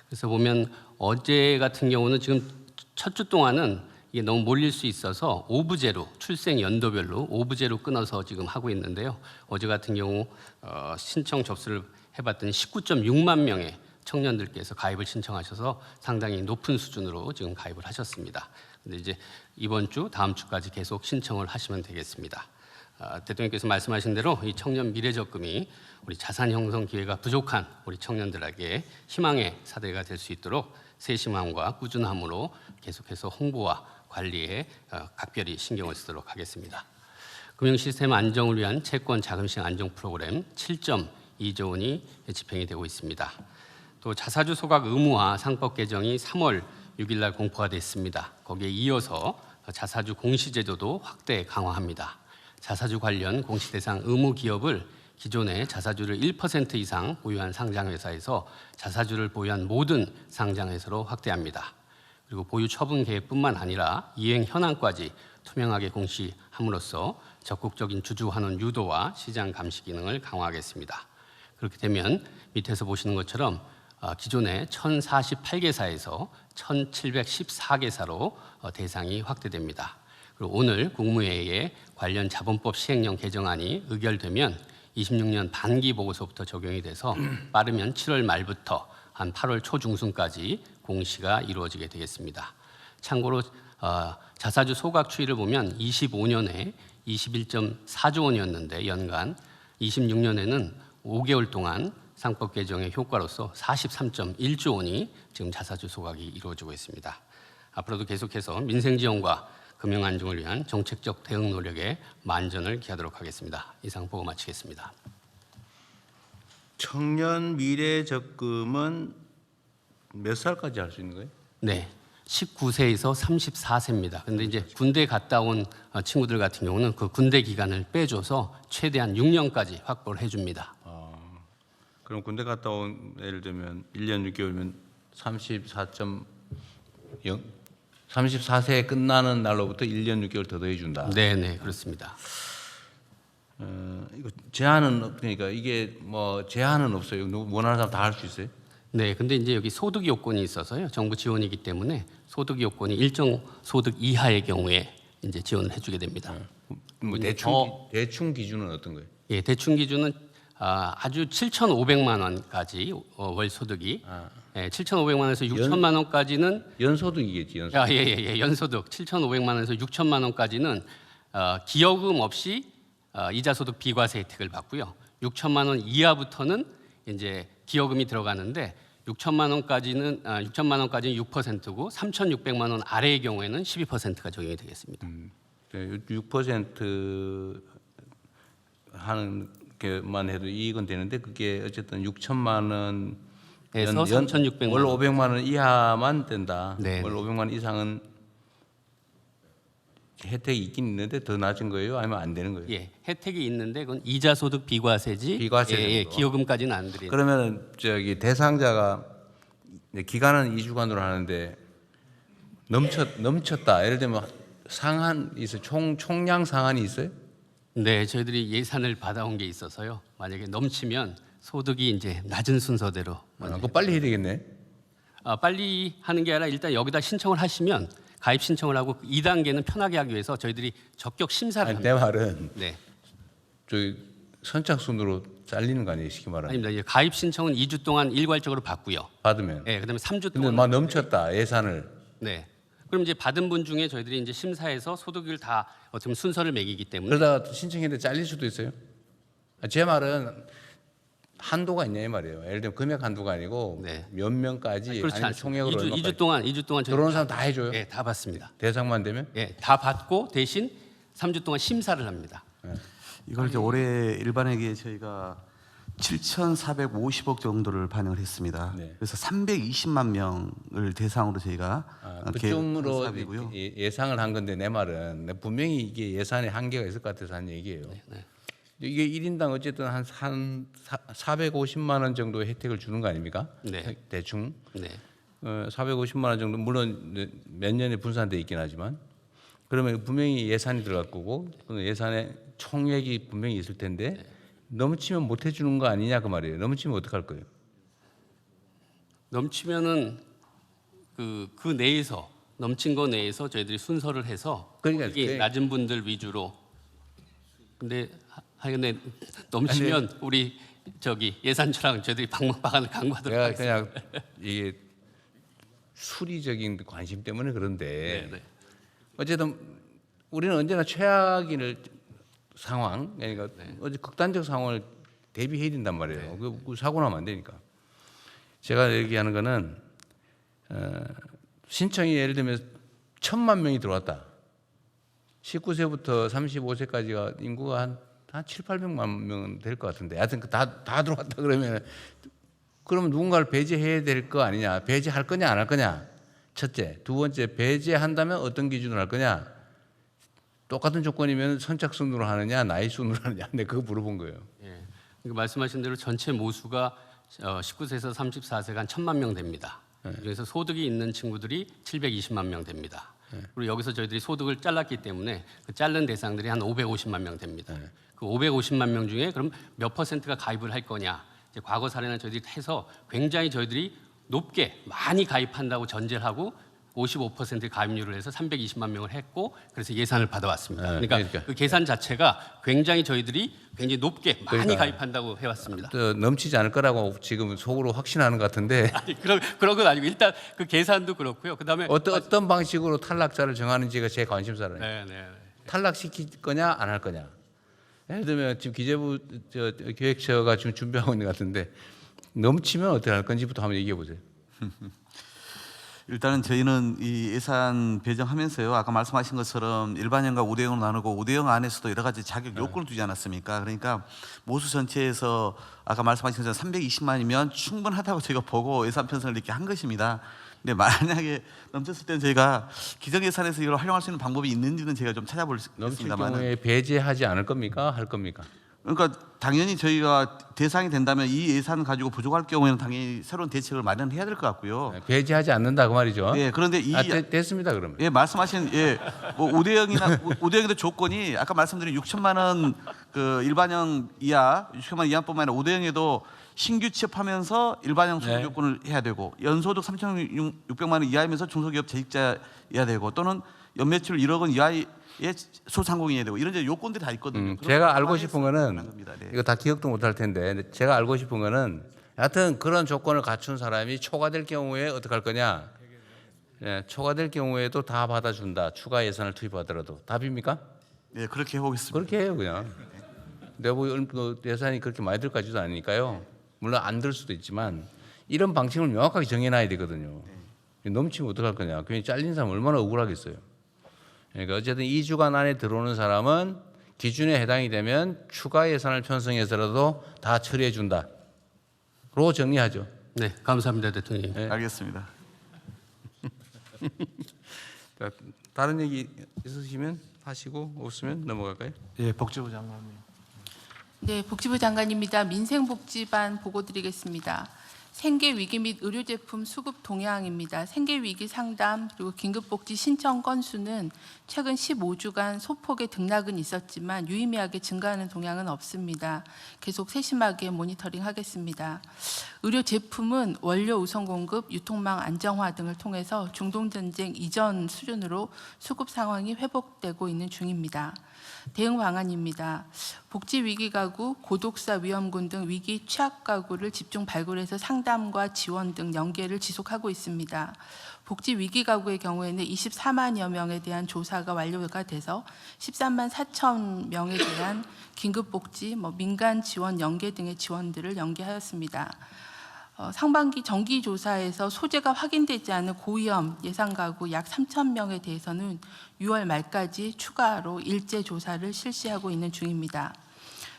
그래서 보면 어제 같은 경우는 지금 첫 주 동안은 이게 너무 몰릴 수 있어서 오브제로 출생 연도별로 오브제로 끊어서 지금 하고 있는데요. 어제 같은 경우 신청 접수를 해봤더니 19.6만 명의 청년들께서 가입을 신청하셔서 상당히 높은 수준으로 지금 가입을 하셨습니다. 근데 이제 이번 주, 다음 주까지 계속 신청을 하시면 되겠습니다. 대통령께서 말씀하신 대로 이 청년 미래적금이 우리 자산 형성 기회가 부족한 우리 청년들에게 희망의 사대가 될 수 있도록 세심함과 꾸준함으로 계속해서 홍보와 관리에 각별히 신경을 쓰도록 하겠습니다. 금융시스템 안정을 위한 채권 자금시장 안정 프로그램 7.2조 원이 집행이 되고 있습니다. 또 자사주 소각 의무화 상법 개정이 3월 6일 날 공포가 됐습니다. 거기에 이어서 자사주 공시제도도 확대 강화합니다. 자사주 관련 공시 대상 의무 기업을 기존의 자사주를 1% 이상 보유한 상장회사에서 자사주를 보유한 모든 상장회사로 확대합니다. 그리고 보유 처분 계획뿐만 아니라 이행 현황까지 투명하게 공시함으로써 적극적인 주주 환원 유도와 시장 감시 기능을 강화하겠습니다. 그렇게 되면 밑에서 보시는 것처럼 기존의 1048개사에서 1714개사로 대상이 확대됩니다. 그리고 오늘 국무회의에 관련 자본법 시행령 개정안이 의결되면 26년 반기 보고서부터 적용이 돼서 빠르면 7월 말부터 한 8월 초중순까지 공시가 이루어지게 되겠습니다. 참고로 자사주 소각 추이를 보면 25년에 21.4조 원이었는데 연간 26년에는 5개월 동안 상법 개정의 효과로서 43.1조 원이 지금 자사주 소각이 이루어지고 있습니다. 앞으로도 계속해서 민생 지원과 금융 안정을 위한 정책적 대응 노력에 만전을 기하도록 하겠습니다. 이상 보고 마치겠습니다. 청년 미래 적금은 몇 살까지 할 수 있는 거예요? 네. 19세에서 34세입니다. 근데 이제 군대 갔다 온 친구들 같은 경우는 그 군대 기간을 빼줘서 최대한 6년까지 확보를 해줍니다. 그럼 군대 갔다 온 예를 들면 1년 6개월이면 34세에 끝나는 날로부터 1년 6개월 더 더해준다. 네, 그렇습니다. 이거 제한은 그러니까 이게 뭐 제한은 없어요. 원하는 사람 다 할 수 있어요? 네, 근데 이제 여기 소득 요건이 있어서요. 정부 지원이기 때문에 소득 요건이 일정 소득 이하의 경우에 이제 지원을 해주게 됩니다. 뭐 대충 기준은 어떤 거예요? 예, 대충 기준은 아주 7,500만 원까지 월 소득이 7,500만 원에서 6천만 원까지는 연소득이겠지. 연소득. 예, 연소득 7,500만 원에서 6천만 원까지는 기여금 없이 이자 소득 비과세 혜택을 받고요. 6천만 원 이하부터는 이제 기여금이 들어가는데 6천만 원까지는 6%고 3,600만 원 아래의 경우에는 12%가 적용이 되겠습니다. 6% 하는 게만 해도 이익은 되는데 그게 어쨌든 6천만 원에서 3,600만 월 원. 500만 원 이하만 된다. 네. 월 500만 원 이상은 혜택이 있긴 있는데 더 낮은 거예요? 아니면 안 되는 거예요? 예, 혜택이 있는데 그건 이자 소득 비과세지. 비과세 정도. 기여금까지는 안 드리는. 그러면 저기 대상자가 기간은 2주간으로 하는데 넘쳤다. 예를 들면 상한 있어 총량 상한이 있어요? 네, 저희들이 예산을 받아온 게 있어서요. 만약에 넘치면 소득이 이제 낮은 순서대로 그거 빨리 해야 되겠네. 빨리 하는 게 아니라 일단 여기다 신청을 하시면 가입 신청을 하고 2단계는 편하게 하기 위해서 저희들이 적격 심사를 아니, 합니다. 내 말은 네, 저기 선착순으로 잘리는 거 아니에요? 쉽게 말하면. 아닙니다. 이제 가입 신청은 2주 동안 일괄적으로 받고요. 받으면. 네, 그다음에 3주 근데 동안 막 넘쳤다 예산을. 네. 그럼 이제 받은 분 중에 저희들이 이제 심사해서 소득을 다 어떻게 보면 순서를 매기기 때문에 그러다가 신청했는데 잘릴 수도 있어요. 제 말은 한도가 있냐 이 말이에요. 예를 들면 금액 한도가 아니고 네. 몇 명까지 그렇지 아니면 않습니다. 총액으로 2주 동안 저희가 들어오는 사람 다 해줘요. 예, 다 받습니다. 대상만 되면. 예, 다 받고 대신 3주 동안 심사를 합니다. 이걸 이제 올해 일반회계에 저희가 7,450억 정도를 반영을 했습니다. 네. 그래서 320만 명을 대상으로 저희가 그쯤으로 사업이고요. 예상을 한 건데 내 말은 분명히 이게 예산에 한계가 있을 것 같아서 한 얘기예요. 네. 이게 1인당 어쨌든 한 450만 원 정도의 혜택을 주는 거 아닙니까? 네. 대충. 네. 450만 원 정도 물론 몇 년에 분산돼 있긴 하지만 그러면 분명히 예산이 들어갈 거고 그 예산에 총액이 분명히 있을 텐데 넘치면 못 해주는 거 아니냐 그 말이에요. 넘치면 어떡할 거예요? 넘치면은 그 내에서 넘친 거 내에서 저희들이 순서를 해서 그러니까 이게 낮은 분들 위주로. 근데 넘치면 우리 저기 예산처랑 저희들이 방법을 강구하도록 내가 하겠습니다. 그냥 이게 수리적인 관심 때문에 그런데 네. 어쨌든 우리는 언제나 최악의 상황, 그러니까 어제 극단적 상황을 대비해야 된단 말이에요. 그 사고 나면 안 되니까. 제가 얘기하는 거는 신청이 예를 들면 1,000만 명이 들어왔다. 19세부터 35세까지가 인구가 한 7, 800만 명 될 것 같은데 하여튼 다 들어왔다 그러면 누군가를 배제해야 될 거 아니냐. 배제할 거냐 안 할 거냐. 첫째. 두 번째, 배제한다면 어떤 기준으로 할 거냐. 똑같은 조건이면 선착순으로 하느냐 나이 순으로 하느냐. 근데 그거 물어본 거예요. 예. 그러니까 말씀하신 대로 전체 모수가 19세에서 34세가 한 1,000만 명 됩니다. 그래서 소득이 있는 친구들이 720만 명 됩니다. 그리고 여기서 저희들이 소득을 잘랐기 때문에 그 자른 대상들이 한 550만 명 됩니다. 그 550만 명 중에 그럼 몇 퍼센트가 가입을 할 거냐? 이제 과거 사례는 저희들이 해서 굉장히 저희들이 높게 많이 가입한다고 전제를 하고 55%의 가입률을 해서 320만 명을 했고 그래서 예산을 받아왔습니다. 그러니까 그 계산 자체가 굉장히 저희들이 굉장히 높게 많이 가입한다고 해왔습니다. 넘치지 않을 거라고 지금 속으로 확신하는 것 같은데 아니, 그런 건 아니고 일단 그 계산도 그렇고요. 그다음에 어떤 방식으로 탈락자를 정하는지가 제 관심사라요. 네. 탈락시킬 거냐 안 할 거냐. 예를 들면 지금 기재부 기획처가 지금 준비하고 있는 것 같은데 넘치면 어떻게 할 건지부터 한번 얘기해 보세요. 일단은 저희는 이 예산 배정하면서요. 아까 말씀하신 것처럼 일반형과 우대형으로 나누고 우대형 안에서도 여러 가지 자격 요건을 두지 않았습니까? 그러니까 모수 전체에서 아까 말씀하신 것처럼 320만이면 충분하다고 저희가 보고 예산 편성을 이렇게 한 것입니다. 근데 만약에 넘쳤을 때는 저희가 기정 예산에서 이걸 활용할 수 있는 방법이 있는지는 제가 좀 넘칠 찾아보겠습니다만. 경우에 배제하지 않을 겁니까? 할 겁니까? 그러니까 당연히 저희가 대상이 된다면 이 예산 가지고 부족할 경우에는 당연히 새로운 대책을 마련해야 될 것 같고요. 배제하지 않는다 그 말이죠. 예, 그런데 이 됐습니다 그러면. 예, 말씀하신 뭐 우대형에도 조건이 아까 말씀드린 6천만 원 그 일반형 이하, 6천만 원 이하뿐만 아니라 우대형에도 신규 취업하면서 일반형 수급 요건을 해야 되고 연소득 3,600만 원 이하이면서 중소기업 재직자여야 되고 또는 연매출 1억 원 이하의 소상공인이어야 되고 이런 이제 요건들이 다 있거든요. 제가 알고 싶은 거는 네. 이거 다 기억도 못할 텐데 제가 알고 싶은 거는 하여튼 그런 조건을 갖춘 사람이 초과될 경우에 어떻게 할 거냐? 예, 초과될 경우에도 다 받아준다. 추가 예산을 투입하더라도 답입니까? 네, 그렇게 해보겠습니다. 그렇게 해요 그냥. 내부 예산이 그렇게 많이 들 까지도 아니니까요. 물론 안 들 수도 있지만 이런 방침을 명확하게 정해놔야 되거든요. 넘치면 어떡할 거냐. 괜히 잘린 사람 얼마나 억울하겠어요. 그러니까 어쨌든 2주간 안에 들어오는 사람은 기준에 해당이 되면 추가 예산을 편성해서라도 다 처리해 준다로 정리하죠. 네, 감사합니다, 대통령. 네. 알겠습니다. 자, 다른 얘기 있으시면 하시고 없으면 넘어갈까요? 예, 복지부 장관님. 네, 복지부 장관입니다. 민생복지반 보고 드리겠습니다. 생계위기 및 의료제품 수급 동향입니다. 생계위기 상담 그리고 긴급복지 신청 건수는 최근 15주간 소폭의 등락은 있었지만 유의미하게 증가하는 동향은 없습니다. 계속 세심하게 모니터링하겠습니다. 의료제품은 원료 우선 공급, 유통망 안정화 등을 통해서 중동전쟁 이전 수준으로 수급 상황이 회복되고 있는 중입니다. 대응 방안입니다. 복지위기가구, 고독사 위험군 등 위기 취약 가구를 집중 발굴해서 상담과 지원 등 연계를 지속하고 있습니다. 복지위기가구의 경우에는 24만여 명에 대한 조사가 완료가 돼서 13만 4천 명에 대한 긴급복지, 민간 지원 연계 등의 지원들을 연계하였습니다. 상반기 정기조사에서 소재가 확인되지 않은 고위험 예상가구 약 3천 명에 대해서는 6월 말까지 추가로 일제 조사를 실시하고 있는 중입니다.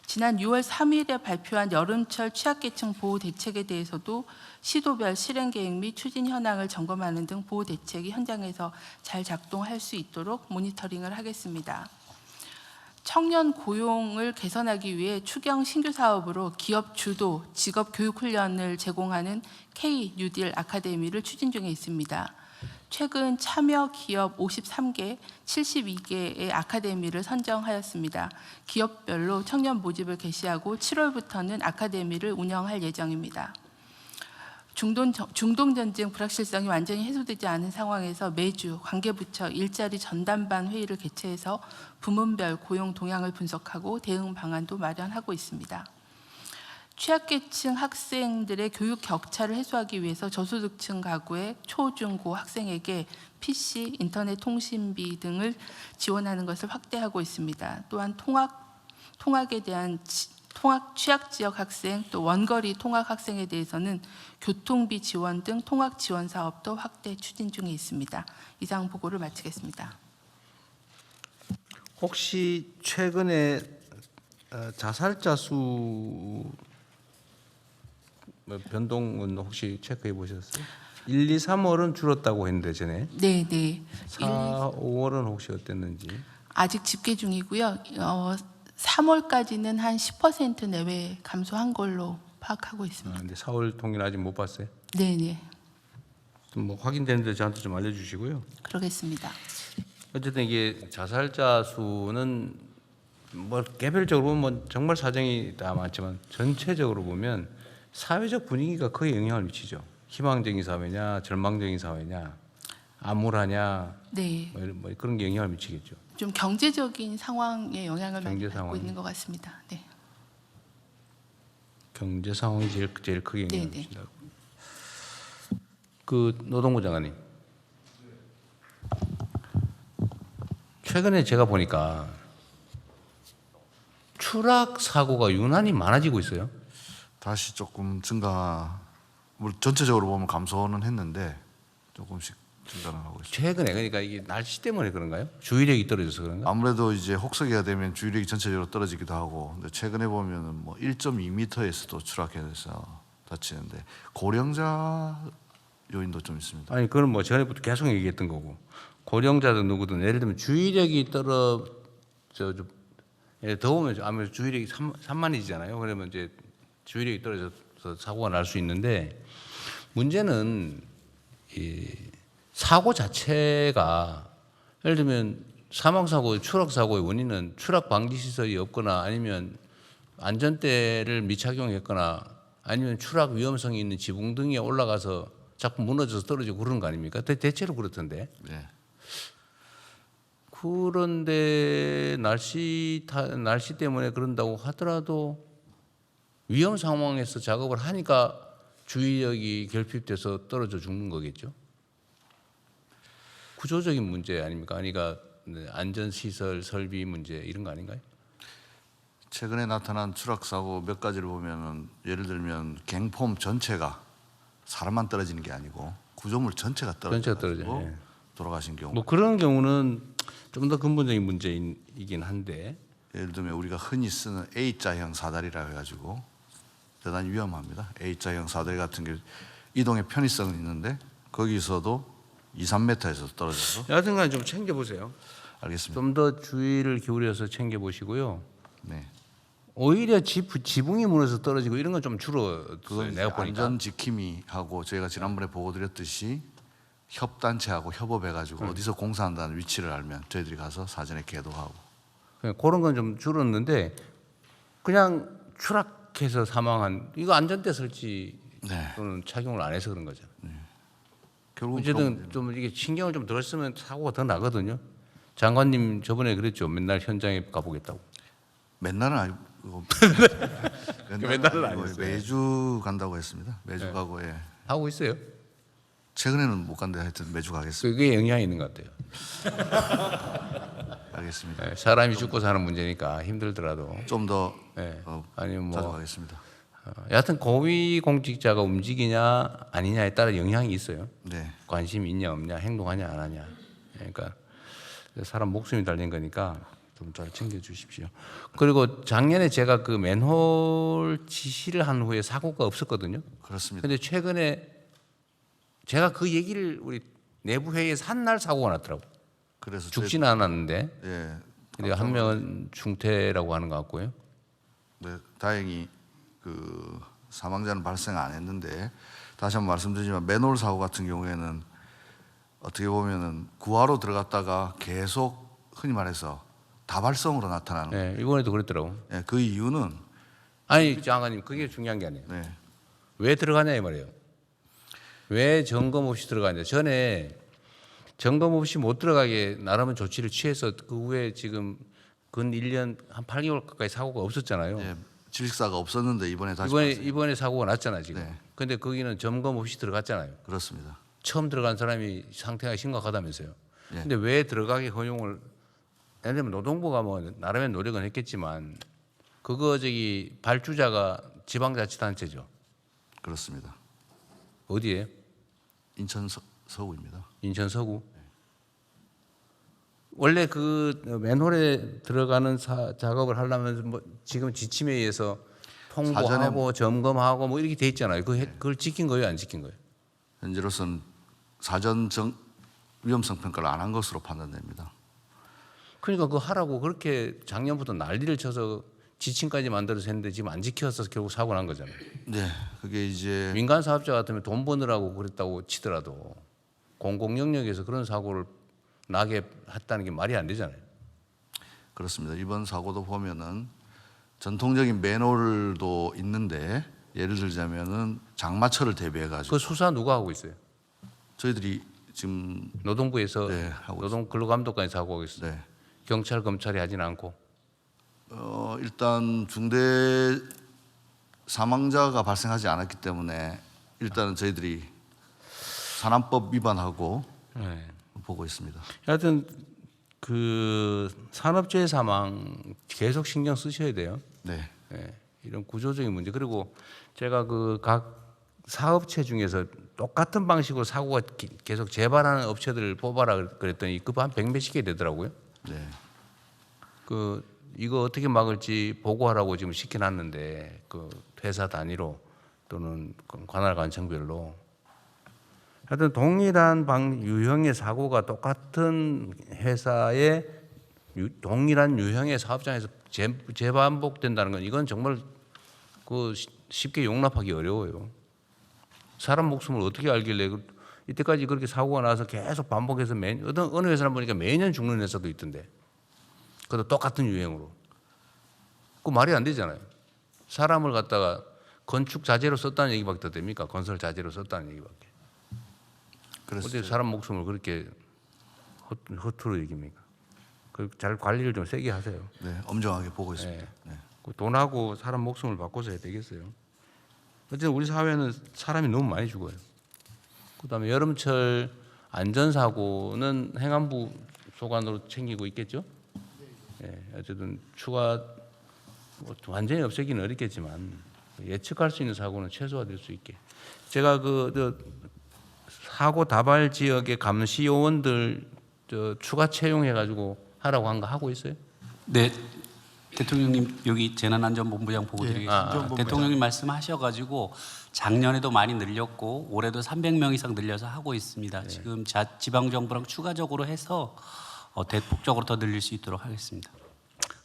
지난 6월 3일에 발표한 여름철 취약계층 보호 대책에 대해서도 시도별 실행 계획 및 추진 현황을 점검하는 등 보호 대책이 현장에서 잘 작동할 수 있도록 모니터링을 하겠습니다. 청년 고용을 개선하기 위해 추경 신규 사업으로 기업 주도 직업 교육 훈련을 제공하는 K-뉴딜 아카데미를 추진 중에 있습니다. 최근 참여 기업 53개, 72개의 아카데미를 선정하였습니다. 기업별로 청년 모집을 개시하고 7월부터는 아카데미를 운영할 예정입니다. 중동전쟁 불확실성이 완전히 해소되지 않은 상황에서 매주 관계부처 일자리 전담반 회의를 개최해서 부문별 고용 동향을 분석하고 대응 방안도 마련하고 있습니다. 취약계층 학생들의 교육 격차를 해소하기 위해서 저소득층 가구의 초, 중, 고 학생에게 PC, 인터넷 통신비 등을 지원하는 것을 확대하고 있습니다. 또한 통학에 대한 통학 취약 지역 학생 또 원거리 통학 학생에 대해서는 교통비 지원 등 통학 지원 사업도 확대 추진 중에 있습니다. 이상 보고를 마치겠습니다. 혹시 최근에 자살자 수 변동은 혹시 체크해 보셨어요? 1, 2, 3월은 줄었다고 했는데 전에. 네, 네. 4, 5월은 혹시 어땠는지? 아직 집계 중이고요. 3월까지는 한 10% 내외 감소한 걸로 파악하고 있습니다. 근데 4월 통계는 아직 못 봤어요? 네, 네. 좀 확인되는데 저한테 좀 알려주시고요. 그러겠습니다. 어쨌든 이게 자살자 수는 개별적으로 보면 정말 사정이 다 많지만 전체적으로 보면 사회적 분위기가 크게 영향을 미치죠. 희망적인 사회냐, 절망적인 사회냐, 암울하냐, 네. 그런 게 영향을 미치겠죠. 좀 경제적인 상황에 영향을 많이 경제 받고 상황. 있는 것 같습니다. 네. 경제 상황이 제일 크게 영향을 네, 네. 미친다고. 그 노동부 장관님, 최근에 제가 보니까 추락 사고가 유난히 많아지고 있어요. 다시 조금 증가, 전체적으로 보면 감소는 했는데 조금씩 증가하고 있습니다. 최근에 그러니까 이게 날씨 때문에 그런가요? 주의력이 떨어져서 그런가? 아무래도 이제 혹서기가 되면 주의력이 전체적으로 떨어지기도 하고, 근데 최근에 보면은 뭐 1.2m에서도 추락해서 다치는데 고령자 요인도 좀 있습니다. 아니 그건 뭐 전에부터 계속 얘기했던 거고 고령자든 누구든 예를 들면 주의력이 좀 더우면 아무래도 주의력이 산만해지잖아요. 그러면 이제 주의력이 떨어져서 사고가 날 수 있는데 문제는 이 사고 자체가 예를 들면 사망사고, 추락사고의 원인은 추락 방지 시설이 없거나 아니면 안전대를 미착용했거나 아니면 추락 위험성이 있는 지붕 등에 올라가서 자꾸 무너져서 떨어지고 그런 거 아닙니까? 대체로 그렇던데. 네. 그런데 날씨 때문에 그런다고 하더라도 위험 상황에서 작업을 하니까 주의력이 결핍돼서 떨어져 죽는 거겠죠. 구조적인 문제 아닙니까? 그러니까 안전시설 설비 문제 이런 거 아닌가요? 최근에 나타난 추락 사고 몇 가지를 보면은 예를 들면 갱폼 전체가 사람만 떨어지는 게 아니고 구조물 전체가 떨어지고 예. 돌아가신 경우. 뭐 그런 경우는 좀 더 근본적인 문제이긴 한데 예를 들면 우리가 흔히 쓰는 A자형 사다리라 해가지고 대단히 위험합니다. A자형 사다리 같은 게 이동의 편의성은 있는데 거기서도 2, 3m에서 떨어져서. 여하튼간 좀 챙겨보세요. 알겠습니다. 좀 더 주의를 기울여서 챙겨보시고요. 네. 오히려 지붕이 무너져서 떨어지고 이런 건 좀 줄어들어요. 그건 내가 보니까. 안전 지킴이 하고 저희가 지난번에 보고 드렸듯이 협단체하고 협업해가지고 어디서 공사한다는 위치를 알면 저희들이 가서 사전에 계도하고. 그런 건 좀 줄었는데 그냥 추락해서 사망한 이거 안전대 설치 네. 또는 착용을 안 해서 그런 거죠. 결국은 어쨌든 좀 이게 신경을 좀 덜 쓰면 사고가 더 나거든요. 장관님 저번에 그랬죠. 맨날 현장에 가보겠다고. 맨날은 아니고 맨날은 아니었어요. 매주 간다고 했습니다. 매주 가고 예. 하고 있어요. 최근에는 못 간데 하여튼 매주 가겠습니다. 그게 영향이 있는 것 같아요. 알겠습니다. 네, 사람이 죽고 사는 문제니까 힘들더라도 좀 더 아니면 뭐 자주 가겠습니다. 여하튼 고위 공직자가 움직이냐 아니냐에 따라 영향이 있어요. 네. 관심이 있냐 없냐 행동하냐 안 하냐. 그러니까 사람 목숨이 달린 거니까 좀 잘 챙겨주십시오. 그리고 작년에 제가 그 맨홀 지시를 한 후에 사고가 없었거든요. 그렇습니다. 근데 최근에 제가 그 얘기를 우리 내부 회의에서 한 날 사고가 났더라고. 그래서 죽지는 않았는데. 예. 근데 한 명은 중태라고 하는 것 같고요. 네, 다행히 그 사망자는 발생 안 했는데 다시 한번 말씀드리지만 맨홀 사고 같은 경우에는 어떻게 보면은 구하로 들어갔다가 계속 흔히 말해서 다발성으로 나타나는 거예요. 네, 이번에도 그랬더라고. 네, 그 이유는 아니 장관님 그게 중요한 게 아니에요. 네, 왜 들어가냐 이 말이에요. 왜 점검 없이 들어가냐. 전에 점검 없이 못 들어가게 나름은 조치를 취해서 그 후에 지금 근 1년 한 8개월 가까이 사고가 없었잖아요. 네, 질식사가 없었는데 이번에 다시 이번에 사고가 났잖아 지금. 네. 근데 거기는 점검 없이 들어갔잖아요. 그렇습니다. 처음 들어간 사람이 상태가 심각하다면서요. 네. 근데 왜 들어가게 허용을? 예를 들면 노동부가 뭐 나름의 노력은 했겠지만 그거 발주자가 지방자치단체죠. 그렇습니다. 어디에? 인천 서구입니다. 인천 서구. 원래 그 맨홀에 들어가는 작업을 하려면 뭐 지금 지침에 의해서 통보하고 점검하고 뭐 이렇게 돼 있잖아요. 그걸 지킨 거예요, 안 지킨 거예요? 현재로서는 사전 위험성 평가를 안 한 것으로 판단됩니다. 그러니까 그거 하라고 그렇게 작년부터 난리를 쳐서 지침까지 만들어서 했는데 지금 안 지켜서 결국 사고 난 거잖아요. 네, 그게 이제 민간 사업자 같으면 돈 버느라고 그랬다고 치더라도 공공 영역에서 그런 사고를 나게 했다는 게 말이 안 되잖아요. 그렇습니다. 이번 사고도 보면은 전통적인 맨홀도 있는데 예를 들자면은 장마철을 대비해 가지고 그 수사 누가 하고 있어요? 저희들이 지금 노동부에서 네, 하고 노동 근로감독관에서 하고 있어요. 네. 경찰 검찰이 하지는 않고. 일단 중대 사망자가 발생하지 않았기 때문에 일단은 저희들이 산안법 위반하고 네. 보고 있습니다. 하여튼 그 산업재해 사망 계속 신경 쓰셔야 돼요. 네. 네. 이런 구조적인 문제. 그리고 제가 그 각 사업체 중에서 똑같은 방식으로 사고가 계속 재발하는 업체들을 뽑아라 그랬더니 그거 한 100몇십 개 되더라고요. 네. 그 이거 어떻게 막을지 보고하라고 지금 시켜놨는데 그 회사 단위로 또는 관할 관청별로 하여튼 동일한 유형의 사고가 똑같은 회사의 동일한 유형의 사업장에서 재반복된다는 건 이건 정말 그 쉽게 용납하기 어려워요. 사람 목숨을 어떻게 알길래 이때까지 그렇게 사고가 나서 계속 반복해서 어느 회사를 보니까 매년 죽는 회사도 있던데 그것도 똑같은 유형으로 그 말이 안 되잖아요. 사람을 갖다가 건축 자재로 썼다는 얘기밖에 더 됩니까? 건설 자재로 썼다는 얘기밖에. 어떻게 사람 목숨을 그렇게 허투루 얘기입니까? 잘 관리를 좀 세게 하세요. 네, 엄정하게 보고 있습니다. 네. 돈하고 사람 목숨을 바꿔서 해야 되겠어요. 어쨌든 우리 사회는 사람이 너무 많이 죽어요. 그다음에 여름철 안전사고는 행안부 소관으로 챙기고 있겠죠. 네, 어쨌든 추가 완전히 없애기는 어렵겠지만 예측할 수 있는 사고는 최소화될 수 있게. 제가 사고 다발 지역의 감시 요원들 추가 채용해가지고 하라고 한 거 하고 있어요? 네, 대통령님 여기 재난안전본부장 보고 드리겠습니다. 대통령님 말씀하셔가지고 작년에도 많이 늘렸고 올해도 300명 이상 늘려서 하고 있습니다. 지금 지방정부랑 추가적으로 해서 대폭적으로 더 늘릴 수 있도록 하겠습니다.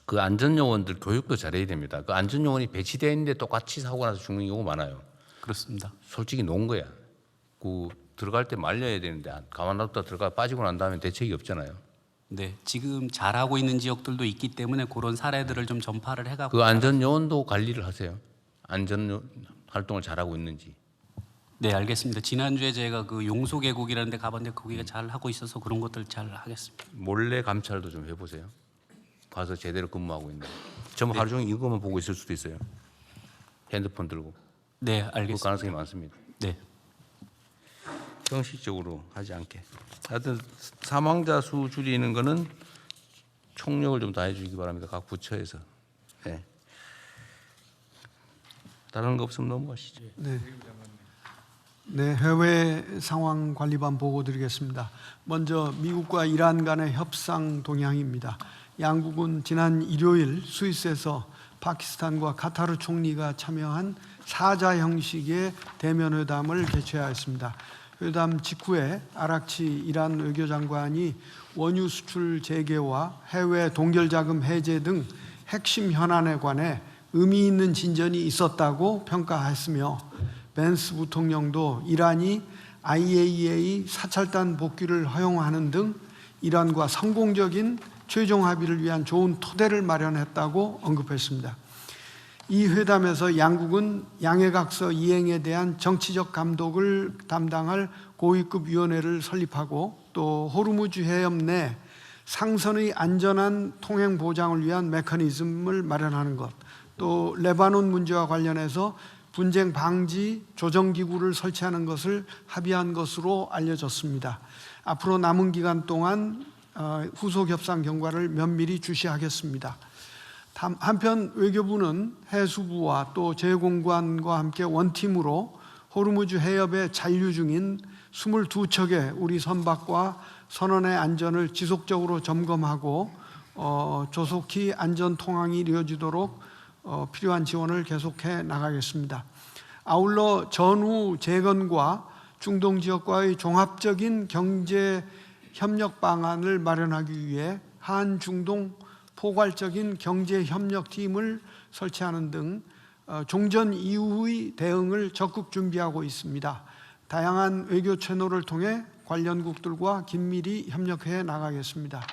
그 안전요원들 교육도 잘해야 됩니다. 그 안전요원이 배치되어 있는데 똑같이 사고 나서 죽는 경우가 많아요. 그렇습니다. 솔직히 놓은 거야. 그 들어갈 때 말려야 되는데 가만 놔뒀다 들어가 빠지고 난 다음에 대책이 없잖아요. 네, 지금 잘하고 있는 지역들도 있기 때문에 그런 사례들을 좀 전파를 해가고 그 안전요원도 관리를 하세요. 안전 활동을 잘하고 있는지. 네, 알겠습니다. 지난주에 제가 그 용소계곡이라는 데 가봤는데 거기가 잘 하고 있어서 그런 것들 잘 하겠습니다. 몰래 감찰도 좀 해보세요. 가서 제대로 근무하고 있는. 전부 하루 종일 이거만 보고 있을 수도 있어요. 핸드폰 들고. 네, 알겠습니다. 그 가능성이 많습니다. 네. 형식적으로 하지 않게. 하여튼 사망자 수 줄이는 거는 총력을 좀 다해 주시기 바랍니다. 각 부처에서. 네. 다른 거 없으면 넘어가시죠. 네. 네, 해외 상황 관리반 보고 드리겠습니다. 먼저 미국과 이란 간의 협상 동향입니다. 양국은 지난 일요일 스위스에서 파키스탄과 카타르 총리가 참여한 사자 형식의 대면 회담을 개최하였습니다. 회담 직후에 아락치 이란 외교장관이 원유 수출 재개와 해외 동결자금 해제 등 핵심 현안에 관해 의미 있는 진전이 있었다고 평가했으며 벤스 부통령도 이란이 IAEA 사찰단 복귀를 허용하는 등 이란과 성공적인 최종 합의를 위한 좋은 토대를 마련했다고 언급했습니다. 이 회담에서 양국은 양해각서 이행에 대한 정치적 감독을 담당할 고위급 위원회를 설립하고 또 호르무즈 해협 내 상선의 안전한 통행 보장을 위한 메커니즘을 마련하는 것, 또 레바논 문제와 관련해서 분쟁 방지 조정기구를 설치하는 것을 합의한 것으로 알려졌습니다. 앞으로 남은 기간 동안 후속 협상 경과를 면밀히 주시하겠습니다. 한편 외교부는 해수부와 또 재공관과 함께 원팀으로 호르무즈 해협에 잔류 중인 22척의 우리 선박과 선원의 안전을 지속적으로 점검하고 조속히 안전 통항이 이루어지도록 필요한 지원을 계속해 나가겠습니다. 아울러 전후 재건과 중동 지역과의 종합적인 경제 협력 방안을 마련하기 위해 한중동 포괄적인 경제협력팀을 설치하는 등 종전 이후의 대응을 적극 준비하고 있습니다. 다양한 외교 채널을 통해 관련국들과 긴밀히 협력해 나가겠습니다.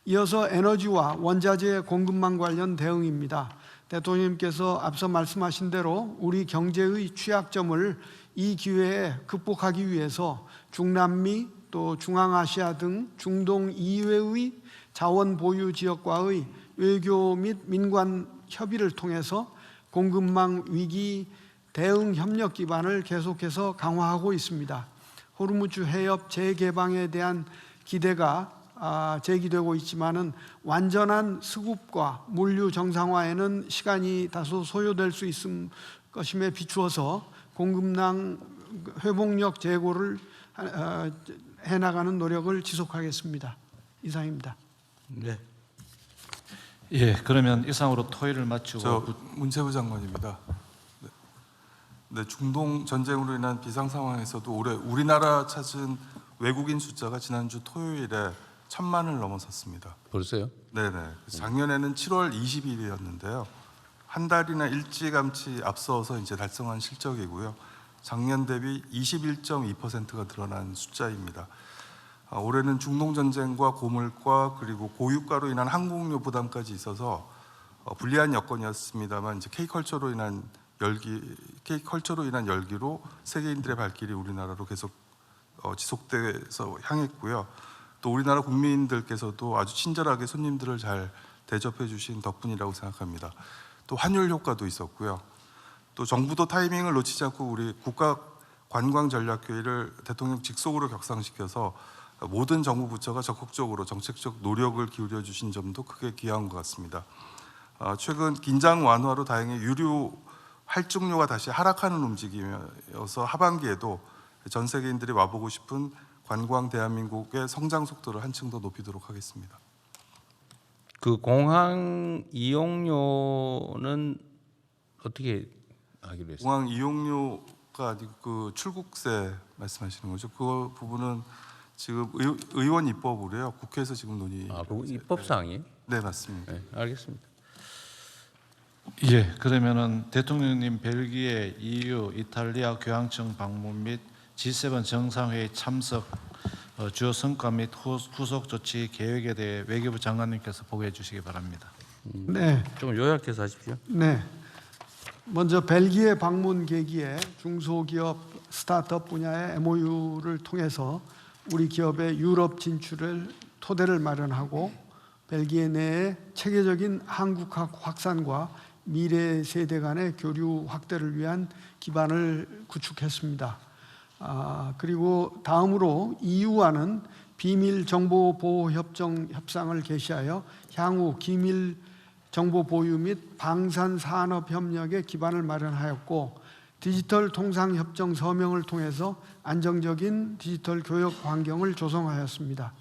이어서 에너지와 원자재 공급망 관련 대응입니다. 대통령님께서 앞서 말씀하신 대로 우리 경제의 취약점을 이 기회에 극복하기 위해서 중남미 또 중앙아시아 등 중동 이외의 자원 보유 지역과의 외교 및 민관 협의를 통해서 공급망 위기 대응 협력 기반을 계속해서 강화하고 있습니다. 호르무즈 해협 재개방에 대한 기대가 제기되고 있지만은 완전한 수급과 물류 정상화에는 시간이 다소 소요될 수 있을 것임에 비추어서 공급망 회복력 제고를 해나가는 노력을 지속하겠습니다. 이상입니다. 네. 예, 그러면 이상으로 토의를 마치고 문체부 장관입니다. 네, 중동 전쟁으로 인한 비상 상황에서도 올해 우리나라 찾은 외국인 숫자가 지난주 토요일에 1,000만을 넘어섰습니다. 벌써요? 네네. 작년에는 7월 20일이었는데요. 한 달이나 일찌감치 앞서서 이제 달성한 실적이고요. 작년 대비 21.2%가 늘어난 숫자입니다. 올해는 중동 전쟁과 고물가 그리고 고유가로 인한 항공료 부담까지 있어서 불리한 여건이었습니다만 이제 K컬처로 인한 열기로 세계인들의 발길이 우리나라로 계속 지속돼서 향했고요. 또 우리나라 국민들께서도 아주 친절하게 손님들을 잘 대접해 주신 덕분이라고 생각합니다. 또 환율 효과도 있었고요. 또 정부도 타이밍을 놓치지 않고 우리 국가 관광 전략 회의를 대통령 직속으로 격상시켜서 모든 정부 부처가 적극적으로 정책적 노력을 기울여 주신 점도 크게 기여한 것 같습니다. 최근 긴장 완화로 다행히 유류 할증료가 다시 하락하는 움직임이어서 하반기에도 전 세계인들이 와보고 싶은 관광 대한민국의 성장 속도를 한층 더 높이도록 하겠습니다. 그 공항 이용료는 어떻게 하기로 했어요? 공항 이용료가 아니고 그 출국세 말씀하시는 거죠? 그 부분은 지금 의원 입법으로요. 국회에서 지금 논의. 그 입법 사항이? 네, 맞습니다. 네, 알겠습니다. 예, 그러면은 대통령님 벨기에, EU, 이탈리아 교황청 방문 및 G7 정상회의 참석 주요 성과 및 후속 조치 계획에 대해 외교부 장관님께서 보고해 주시기 바랍니다. 네. 좀 요약해서 하십시오. 네. 먼저 벨기에 방문 계기에 중소기업 스타트업 분야의 MOU를 통해서 우리 기업의 유럽 진출을 토대를 마련하고 벨기에 내에 체계적인 한국학 확산과 미래 세대 간의 교류 확대를 위한 기반을 구축했습니다. 그리고 다음으로 EU와는 비밀 정보 보호 협상을 개시하여 향후 기밀 정보 보유 및 방산 산업 협력의 기반을 마련하였고 디지털 통상 협정 서명을 통해서 안정적인 디지털 교역 환경을 조성하였습니다.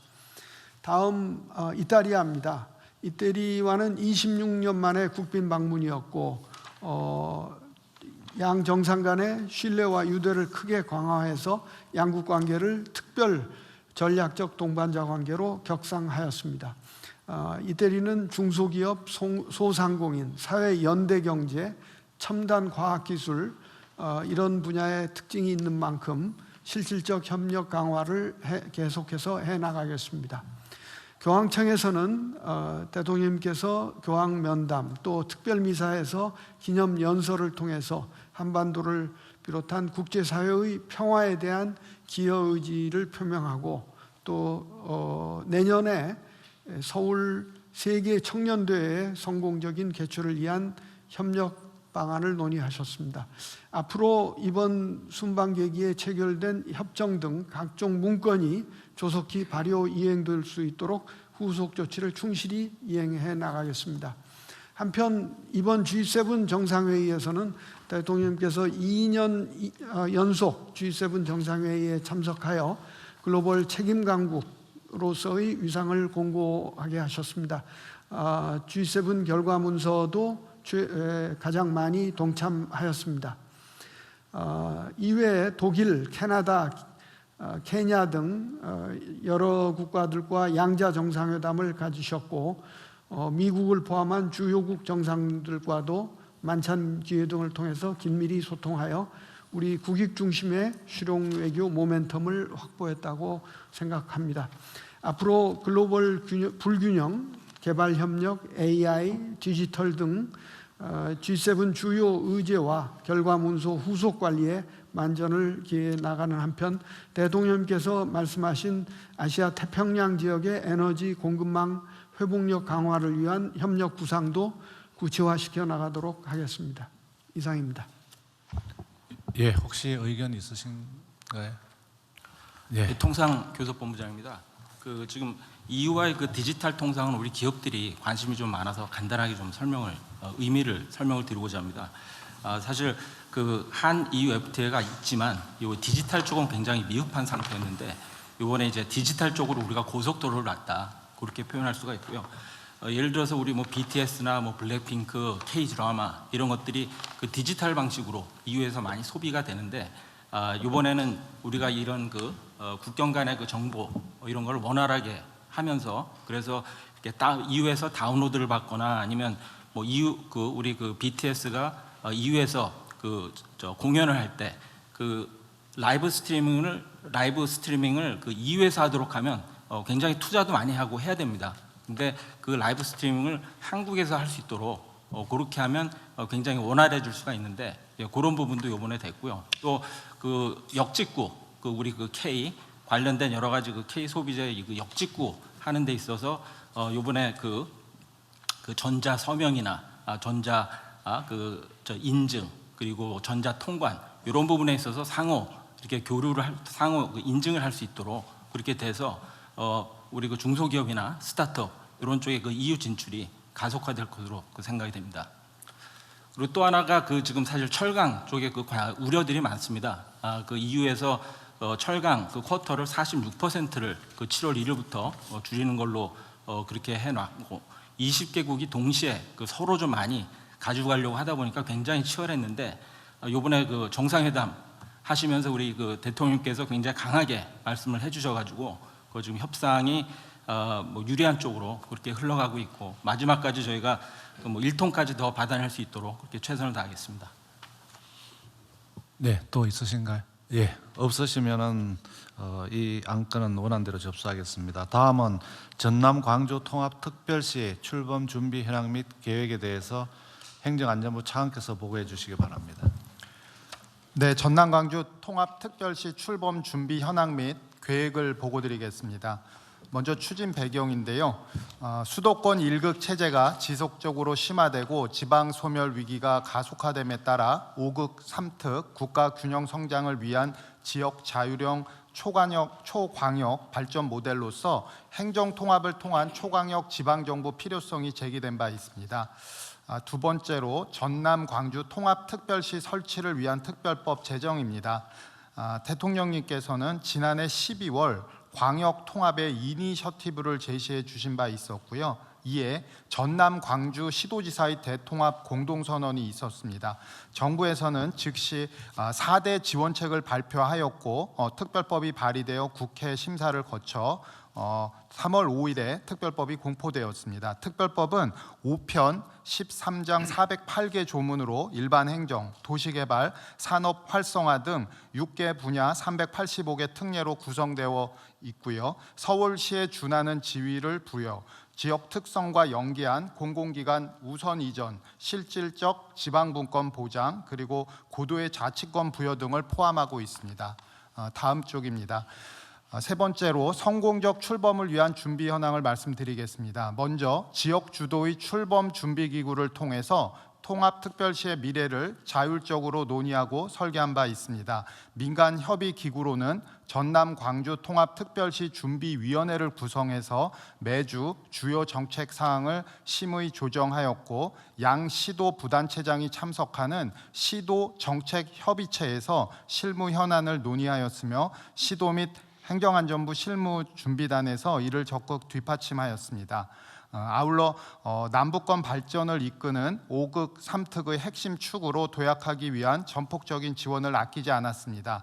다음 이탈리아입니다. 이태리와는 26년 만에 국빈 방문이었고 양 정상 간의 신뢰와 유대를 크게 강화해서 양국 관계를 특별 전략적 동반자 관계로 격상하였습니다. 이태리는 중소기업, 소상공인, 사회 연대 경제, 첨단 과학기술 이런 분야의 특징이 있는 만큼 실질적 협력 강화를 계속해서 해나가겠습니다. 교황청에서는 대통령님께서 교황 면담 또 특별미사에서 기념 연설을 통해서 한반도를 비롯한 국제사회의 평화에 대한 기여 의지를 표명하고 또 내년에 서울 세계 청년대회의 성공적인 개최를 위한 협력 방안을 논의하셨습니다. 앞으로 이번 순방계기에 체결된 협정 등 각종 문건이 조속히 발효 이행될 수 있도록 후속 조치를 충실히 이행해 나가겠습니다. 한편 이번 G7 정상회의에서는 대통령님께서 2년 연속 G7 정상회의에 참석하여 글로벌 책임 강국으로서의 위상을 공고하게 하셨습니다. G7 결과 문서도 가장 많이 동참하였습니다. 이외에 독일, 캐나다, 케냐 등 여러 국가들과 양자 정상회담을 가지셨고 미국을 포함한 주요국 정상들과도 만찬 기회 등을 통해서 긴밀히 소통하여 우리 국익 중심의 실용 외교 모멘텀을 확보했다고 생각합니다. 앞으로 글로벌 불균형, 개발협력, AI, 디지털 등 G7 주요 의제와 결과문서 후속 관리에 만전을 기해 나가는 한편 대통령님께서 말씀하신 아시아 태평양 지역의 에너지 공급망 회복력 강화를 위한 협력 구상도 구체화시켜 나가도록 하겠습니다. 이상입니다. 예, 혹시 의견 있으신가요? 예. 통상교섭본부장입니다. 지금 EU와의 그 디지털 통상은 우리 기업들이 관심이 좀 많아서 간단하게 좀 설명을 드리고자 합니다. 사실 그 한 EU FTA가 있지만 이 디지털 쪽은 굉장히 미흡한 상태였는데 이번에 이제 디지털 쪽으로 우리가 고속도로를 놨다 그렇게 표현할 수가 있고요. 예를 들어서 우리 뭐 BTS나 뭐 블랙핑크, K 드라마 이런 것들이 그 디지털 방식으로 EU에서 많이 소비가 되는데 이번에는 우리가 이런 그 국경 간의 그 정보 이런 걸 원활하게 하면서 그래서 이렇게 EU에서 다운로드를 받거나 아니면 뭐 EU 그 우리 그 BTS가 EU에서 그 공연을 할 때 그 라이브 스트리밍을 그 EU에서 하도록 하면 굉장히 투자도 많이 하고 해야 됩니다. 근데 그 라이브 스트리밍을 한국에서 할 수 있도록 그렇게 하면 굉장히 원활해질 수가 있는데 그런 부분도 이번에 됐고요. 또 그 역직구 그 우리 그 K 관련된 여러 가지 그 K 소비자의 그 역직구 하는 데 있어서 이번에 그 전자 서명이나 전자 인증 그리고 전자 통관 이런 부분에 있어서 상호 이렇게 상호 인증을 할 수 있도록 그렇게 돼서 우리 그 중소기업이나 스타트업 이런 쪽에 그 EU 진출이 가속화될 것으로 그 생각이 됩니다. 그리고 또 하나가 그 지금 사실 철강 쪽에 그 우려들이 많습니다. 그 EU에서 철강 그 쿼터를 46%를 그 7월 1일부터 줄이는 걸로 그렇게 해놨고 20개국이 동시에 그 서로 좀 많이 가져가려고 하다 보니까 굉장히 치열했는데 이번에 그 정상회담 하시면서 우리 그 대통령께서 굉장히 강하게 말씀을 해주셔가지고 그 지금 협상이 뭐 유리한 쪽으로 그렇게 흘러가고 있고 마지막까지 저희가 뭐 1톤까지 더 받아낼 수 있도록 그렇게 최선을 다하겠습니다. 네, 또 있으신가요? 예, 없으시면은 이 안건은 원안대로 접수하겠습니다. 다음은 전남 광주 통합특별시 출범 준비 현황 및 계획에 대해서 행정안전부 차관께서 보고해 주시기 바랍니다. 네, 전남 광주 통합특별시 출범 준비 현황 및 계획을 보고드리겠습니다. 먼저 추진 배경인데요. 수도권 1극 체제가 지속적으로 심화되고 지방 소멸 위기가 가속화됨에 따라 5극 3특 국가 균형 성장을 위한 지역 자율형 초광역 발전 모델로서 행정 통합을 통한 초광역 지방정부 필요성이 제기된 바 있습니다. 두 번째로 전남 광주 통합특별시 설치를 위한 특별법 제정입니다. 대통령님께서는 지난해 12월 광역 통합의 이니셔티브를 제시해 주신 바 있었고요. 이에 전남 광주 시도지사의 대통합 공동선언이 있었습니다. 정부에서는 즉시 4대 지원책을 발표하였고 특별법이 발의되어 국회 심사를 거쳐 3월 5일에 특별법이 공포되었습니다. 특별법은 5편 13장 408개 조문으로 일반 행정, 도시개발, 산업 활성화 등 6개 분야 385개 특례로 구성되어 있고요. 서울시에 준하는 지위를 부여, 지역 특성과 연계한 공공기관 우선 이전, 실질적 지방분권 보장, 그리고 고도의 자치권 부여 등을 포함하고 있습니다. 다음 쪽입니다. 세 번째로 성공적 출범을 위한 준비 현황을 말씀드리겠습니다. 먼저 지역 주도의 출범 준비기구를 통해서 통합특별시의 미래를 자율적으로 논의하고 설계한 바 있습니다. 민간 협의기구로는 전남 광주 통합특별시 준비위원회를 구성해서 매주 주요 정책 사항을 심의 조정하였고 양 시도 부단체장이 참석하는 시도 정책 협의체에서 실무 현안을 논의하였으며 시도 및 행정안전부 실무준비단에서 이를 적극 뒷받침하였습니다. 아울러 남북권 발전을 이끄는 5극 3특의 핵심 축으로 도약하기 위한 전폭적인 지원을 아끼지 않았습니다.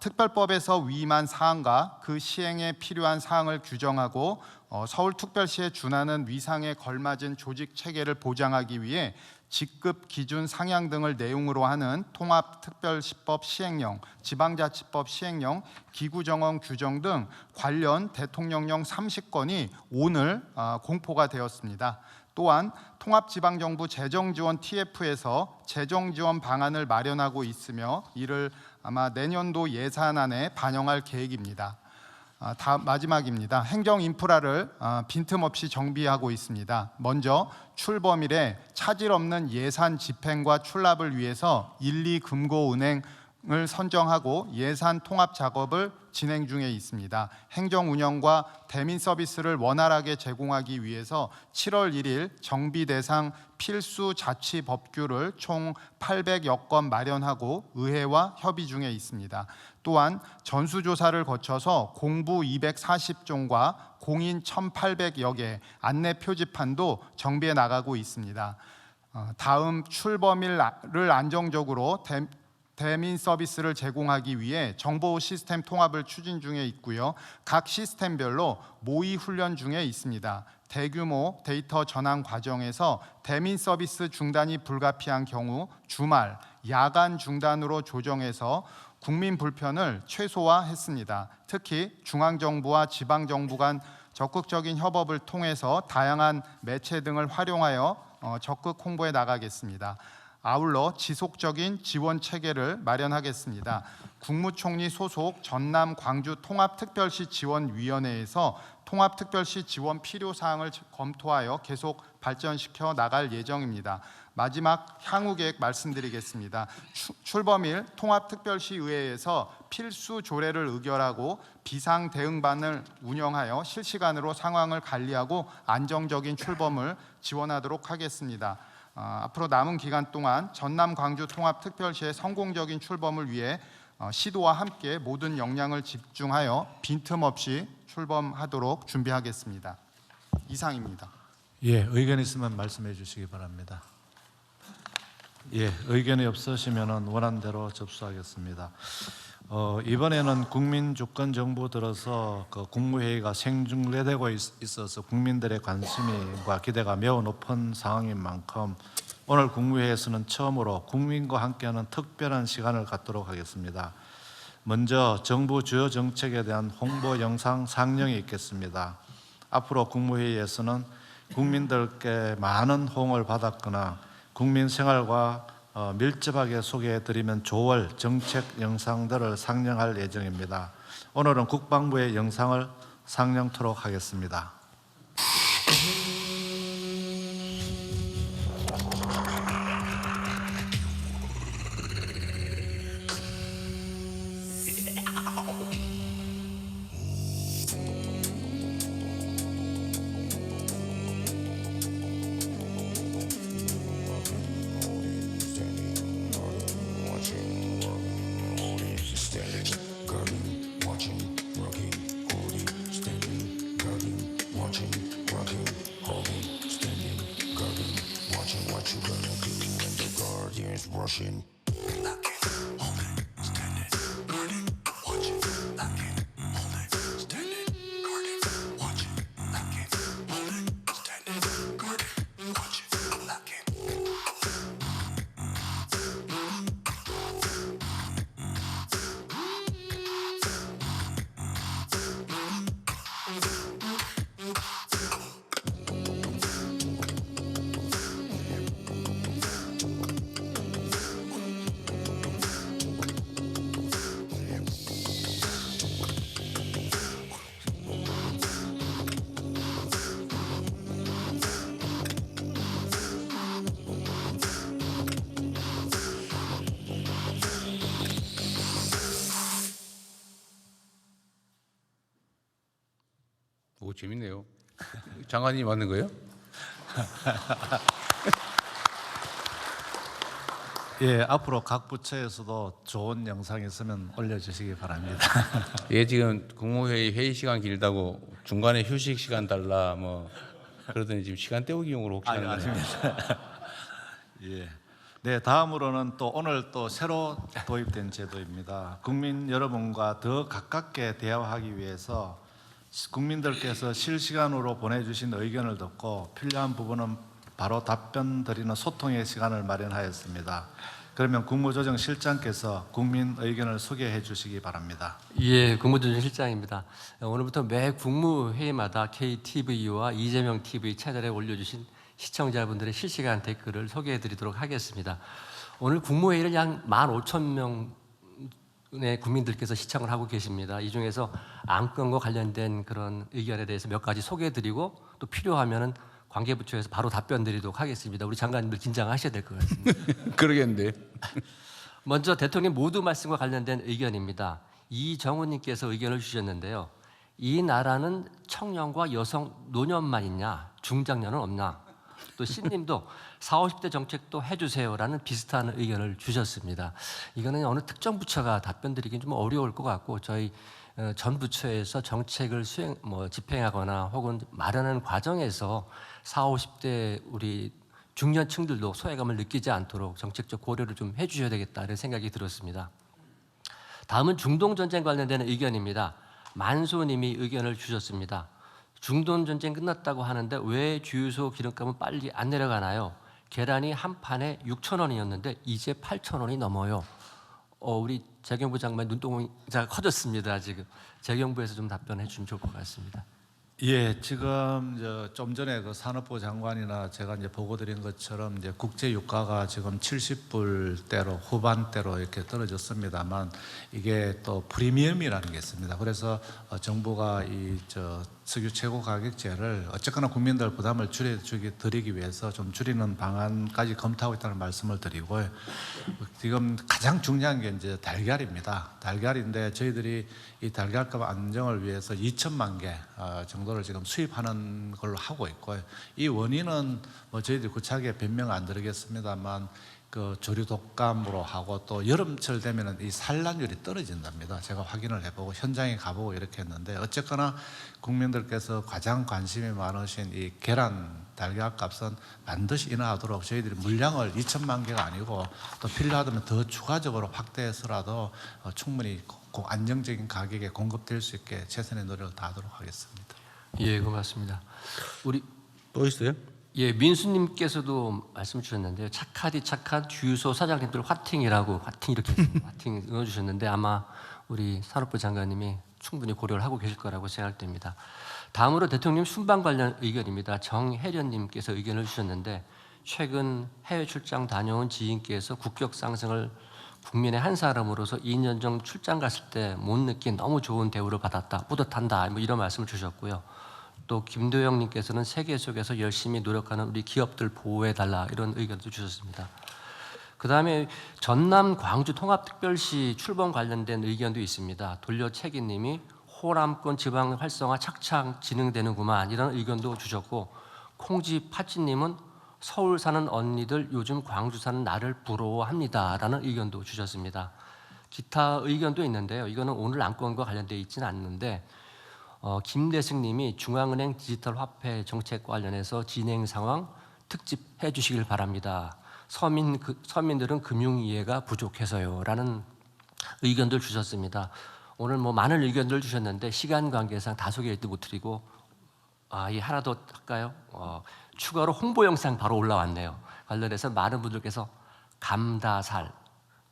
특별법에서 위임한 사항과 그 시행에 필요한 사항을 규정하고 서울특별시에 준하는 위상에 걸맞은 조직 체계를 보장하기 위해 직급 기준 상향 등을 내용으로 하는 통합특별시법 시행령, 지방자치법 시행령, 기구정원 규정 등 관련 대통령령 30건이 오늘 공포가 되었습니다. 또한 통합지방정부 재정지원 TF에서 재정지원 방안을 마련하고 있으며 이를 아마 내년도 예산안에 반영할 계획입니다. 마지막입니다. 행정 인프라를 빈틈없이 정비하고 있습니다. 먼저 출범일에 차질 없는 예산 집행과 출납을 위해서 1, 2 금고은행을 선정하고 예산 통합 작업을 진행 중에 있습니다. 행정 운영과 대민 서비스를 원활하게 제공하기 위해서 7월 1일 정비 대상 필수 자치 법규를 총 800여 건 마련하고 의회와 협의 중에 있습니다. 또한 전수조사를 거쳐서 공부 240종과 공인 1,800여 개 안내 표지판도 정비해 나가고 있습니다. 다음 출범일을 안정적으로 대민 서비스를 제공하기 위해 정보 시스템 통합을 추진 중에 있고요. 각 시스템별로 모의 훈련 중에 있습니다. 대규모 데이터 전환 과정에서 대민 서비스 중단이 불가피한 경우 주말, 야간 중단으로 조정해서 국민 불편을 최소화했습니다. 특히 중앙정부와 지방정부 간 적극적인 협업을 통해서 다양한 매체 등을 활용하여 적극 홍보해 나가겠습니다. 아울러 지속적인 지원 체계를 마련하겠습니다. 국무총리 소속 전남 광주 통합특별시 지원위원회에서 통합특별시 지원 필요사항을 검토하여 계속 발전시켜 나갈 예정입니다. 마지막 향후 계획 말씀드리겠습니다. 출범일 통합특별시 의회에서 필수 조례를 의결하고 비상 대응반을 운영하여 실시간으로 상황을 관리하고 안정적인 출범을 지원하도록 하겠습니다. 앞으로 남은 기간 동안 전남 광주 통합특별시의 성공적인 출범을 위해 시도와 함께 모든 역량을 집중하여 빈틈없이 출범하도록 준비하겠습니다. 이상입니다. 예, 의견 있으면 말씀해 주시기 바랍니다. 예, 의견이 없으시면 원안대로 접수하겠습니다. 이번에는 국민주권정부 들어서 그 국무회의가 생중계되고 있어서 국민들의 관심과 기대가 매우 높은 상황인 만큼 오늘 국무회의에서는 처음으로 국민과 함께하는 특별한 시간을 갖도록 하겠습니다. 먼저 정부 주요 정책에 대한 홍보 영상 상영이 있겠습니다. 앞으로 국무회의에서는 국민들께 많은 호응을 받았거나 국민 생활과 밀접하게 소개해드리면 좋을 정책 영상들을 상영할 예정입니다. 오늘은 국방부의 영상을 상영토록 하겠습니다. 오, 재밌네요. 장관님 맞는 거예요? 예, 앞으로 각 부처에서도 좋은 영상이 있으면 올려주시기 바랍니다. 예, 지금 국무회의 회의 시간 길다고 중간에 휴식 시간 달라 뭐 그러더니 지금 시간 때우기용으로 혹시 하는 거예요? 예. 네, 다음으로는 또 오늘 또 새로 도입된 제도입니다. 국민 여러분과 더 가깝게 대화하기 위해서 국민들께서 실시간으로 보내주신 의견을 듣고 필요한 부분은 바로 답변 드리는 소통의 시간을 마련하였습니다. 그러면 국무조정실장께서 국민 의견을 소개해 주시기 바랍니다. 예, 국무조정실장입니다. 오늘부터 매 국무회의마다 KTV와 이재명 TV 채널에 올려주신 시청자분들의 실시간 댓글을 소개해 드리도록 하겠습니다. 오늘 국무회의를 약 15,000명의 국민들께서 시청을 하고 계십니다. 이 중에서 안건과 관련된 그런 의견에 대해서 몇 가지 소개해 드리고 또 필요하면은 관계부처에서 바로 답변 드리도록 하겠습니다. 우리 장관님들 긴장하셔야 될 것 같습니다. 그러겠는데. 먼저 대통령 모두 말씀과 관련된 의견입니다. 이정훈님께서 의견을 주셨는데요. 이 나라는 청년과 여성 노년만 있냐? 중장년은 없나? 또 신님도 40, 50대 정책도 해주세요라는 비슷한 의견을 주셨습니다. 이거는 어느 특정 부처가 답변 드리긴 좀 어려울 것 같고 저희 전 부처에서 정책을 집행하거나 혹은 마련하는 과정에서 40, 50대 우리 중년층들도 소외감을 느끼지 않도록 정책적 고려를 좀 해주셔야 되겠다는 생각이 들었습니다. 다음은 중동 전쟁 관련된 의견입니다. 만소님이 의견을 주셨습니다. 중동 전쟁 끝났다고 하는데 왜 주유소 기름값은 빨리 안 내려가나요? 계란이 한 판에 6,000원이었는데 이제 8,000원이 넘어요. 우리 재경부 장관 눈동자가 커졌습니다. 지금 재경부에서 좀 답변해 주시면 좋을 것 같습니다. 예, 지금 좀 전에 그 산업부 장관이나 제가 이제 보고 드린 것처럼 이제 국제 유가가 지금 70불대로 후반대로 이렇게 떨어졌습니다만 이게 또 프리미엄이라는 게 있습니다. 그래서 정부가 이 석유 최고 가격제를 어쨌거나 국민들 부담을 드리기 위해서 좀 줄이는 방안까지 검토하고 있다는 말씀을 드리고요. 지금 가장 중요한 게 이제 달걀입니다. 달걀인데 저희들이 이 달걀값 안정을 위해서 2천만 개 정도를 지금 수입하는 걸로 하고 있고요. 이 원인은 뭐 저희들이 구차하게 변명 안 드리겠습니다만 그 조류 독감으로 하고 또 여름철 되면은 이 산란율이 떨어진답니다. 제가 확인을 해보고 현장에 가보고 이렇게 했는데 어쨌거나 국민들께서 가장 관심이 많으신 이 계란 달걀 값은 반드시 인하하도록 저희들이 물량을 2천만 개가 아니고 또 필요하다면 더 추가적으로 확대해서라도 충분히 안정적인 가격에 공급될 수 있게 최선의 노력을 다하도록 하겠습니다. 예, 고맙습니다. 우리 또 있어요? 예, 민수님께서도 말씀 주셨는데요. 착한 주유소 사장님들 화팅이라고 화팅 이렇게 화팅 넣어주셨는데 아마 우리 산업부 장관님이 충분히 고려를 하고 계실 거라고 생각됩니다. 다음으로 대통령 순방 관련 의견입니다. 정혜련님께서 의견을 주셨는데 최근 해외 출장 다녀온 지인께서 국격 상승을 국민의 한 사람으로서 2년 전 출장 갔을 때 못 느낀 너무 좋은 대우를 받았다, 뿌듯한다, 뭐 이런 말씀을 주셨고요. 또 김도영님께서는 세계 속에서 열심히 노력하는 우리 기업들 보호해달라 이런 의견도 주셨습니다. 그 다음에 전남 광주 통합특별시 출범 관련된 의견도 있습니다. 돌려채기님이 호남권 지방 활성화 착착 진행되는구만 이런 의견도 주셨고 콩지파찌님은 서울 사는 언니들 요즘 광주 사는 나를 부러워합니다 라는 의견도 주셨습니다. 기타 의견도 있는데요. 이거는 오늘 안건과 관련되어 있지는 않는데 김대승님이 중앙은행 디지털 화폐 정책 관련해서 진행 상황 특집해 주시길 바랍니다. 서민들은 금융 이해가 부족해서요 라는 의견들 주셨습니다. 오늘 뭐 많은 의견들 주셨는데 시간 관계상 다 소개를 못 드리고 이 하나 더 할까요? 추가로 홍보 영상 바로 올라왔네요. 관련해서 많은 분들께서 감다살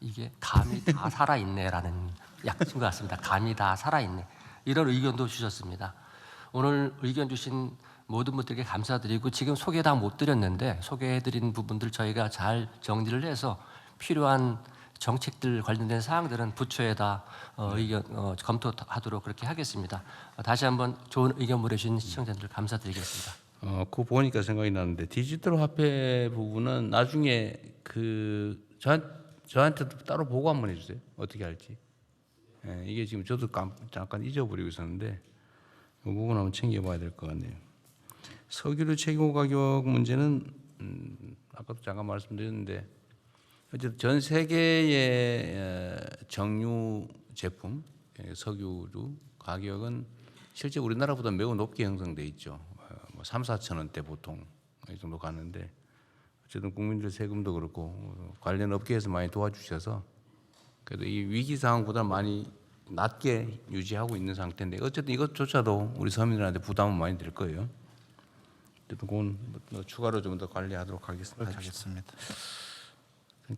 이게 감이 다 살아있네라는 약인 것 같습니다. 감이 다 살아있네. 이런 의견도 주셨습니다. 오늘 의견 주신 모든 분들께 감사드리고 지금 소개 다 못 드렸는데 소개해드린 부분들 저희가 잘 정리를 해서 필요한 정책들 관련된 사항들은 부처에다 의견 검토하도록 그렇게 하겠습니다. 다시 한번 좋은 의견 보내주신 시청자들 감사드리겠습니다. 그거 보니까 생각이 나는데 디지털 화폐 부분은 나중에 저한테도 따로 보고 한번 해주세요. 어떻게 할지. 예, 이게 지금 저도 잠깐 잊어버리고 있었는데 이 부분 한번 챙겨봐야 될 것 같네요. 석유류 최고 가격 문제는 아까도 잠깐 말씀드렸는데 어쨌든 전 세계의 정유 제품 석유류 가격은 실제 우리나라보다 매우 높게 형성돼 있죠. 3, 4천 원대 보통 이 정도 가는데 어쨌든 국민들 세금도 그렇고 관련 업계에서 많이 도와주셔서 그래도 이 위기 상황보다 많이 낮게 유지하고 있는 상태인데 어쨌든 이것조차도 우리 서민들한테 부담은 많이 될 거예요. 어쨌든 그건 추가로 좀 더 관리하도록 하겠습니다.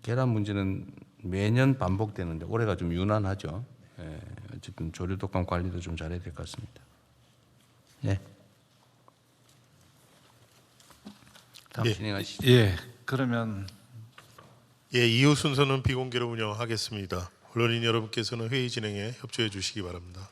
계란 문제는 매년 반복되는데 올해가 좀 유난하죠. 예, 어쨌든 조류 독감 관리도 좀 잘해야 될 것 같습니다. 예. 다음 진행하시죠. 예, 그러면 이후 순서는 비공개로 운영하겠습니다. 언론인 여러분께서는 회의 진행에 협조해 주시기 바랍니다.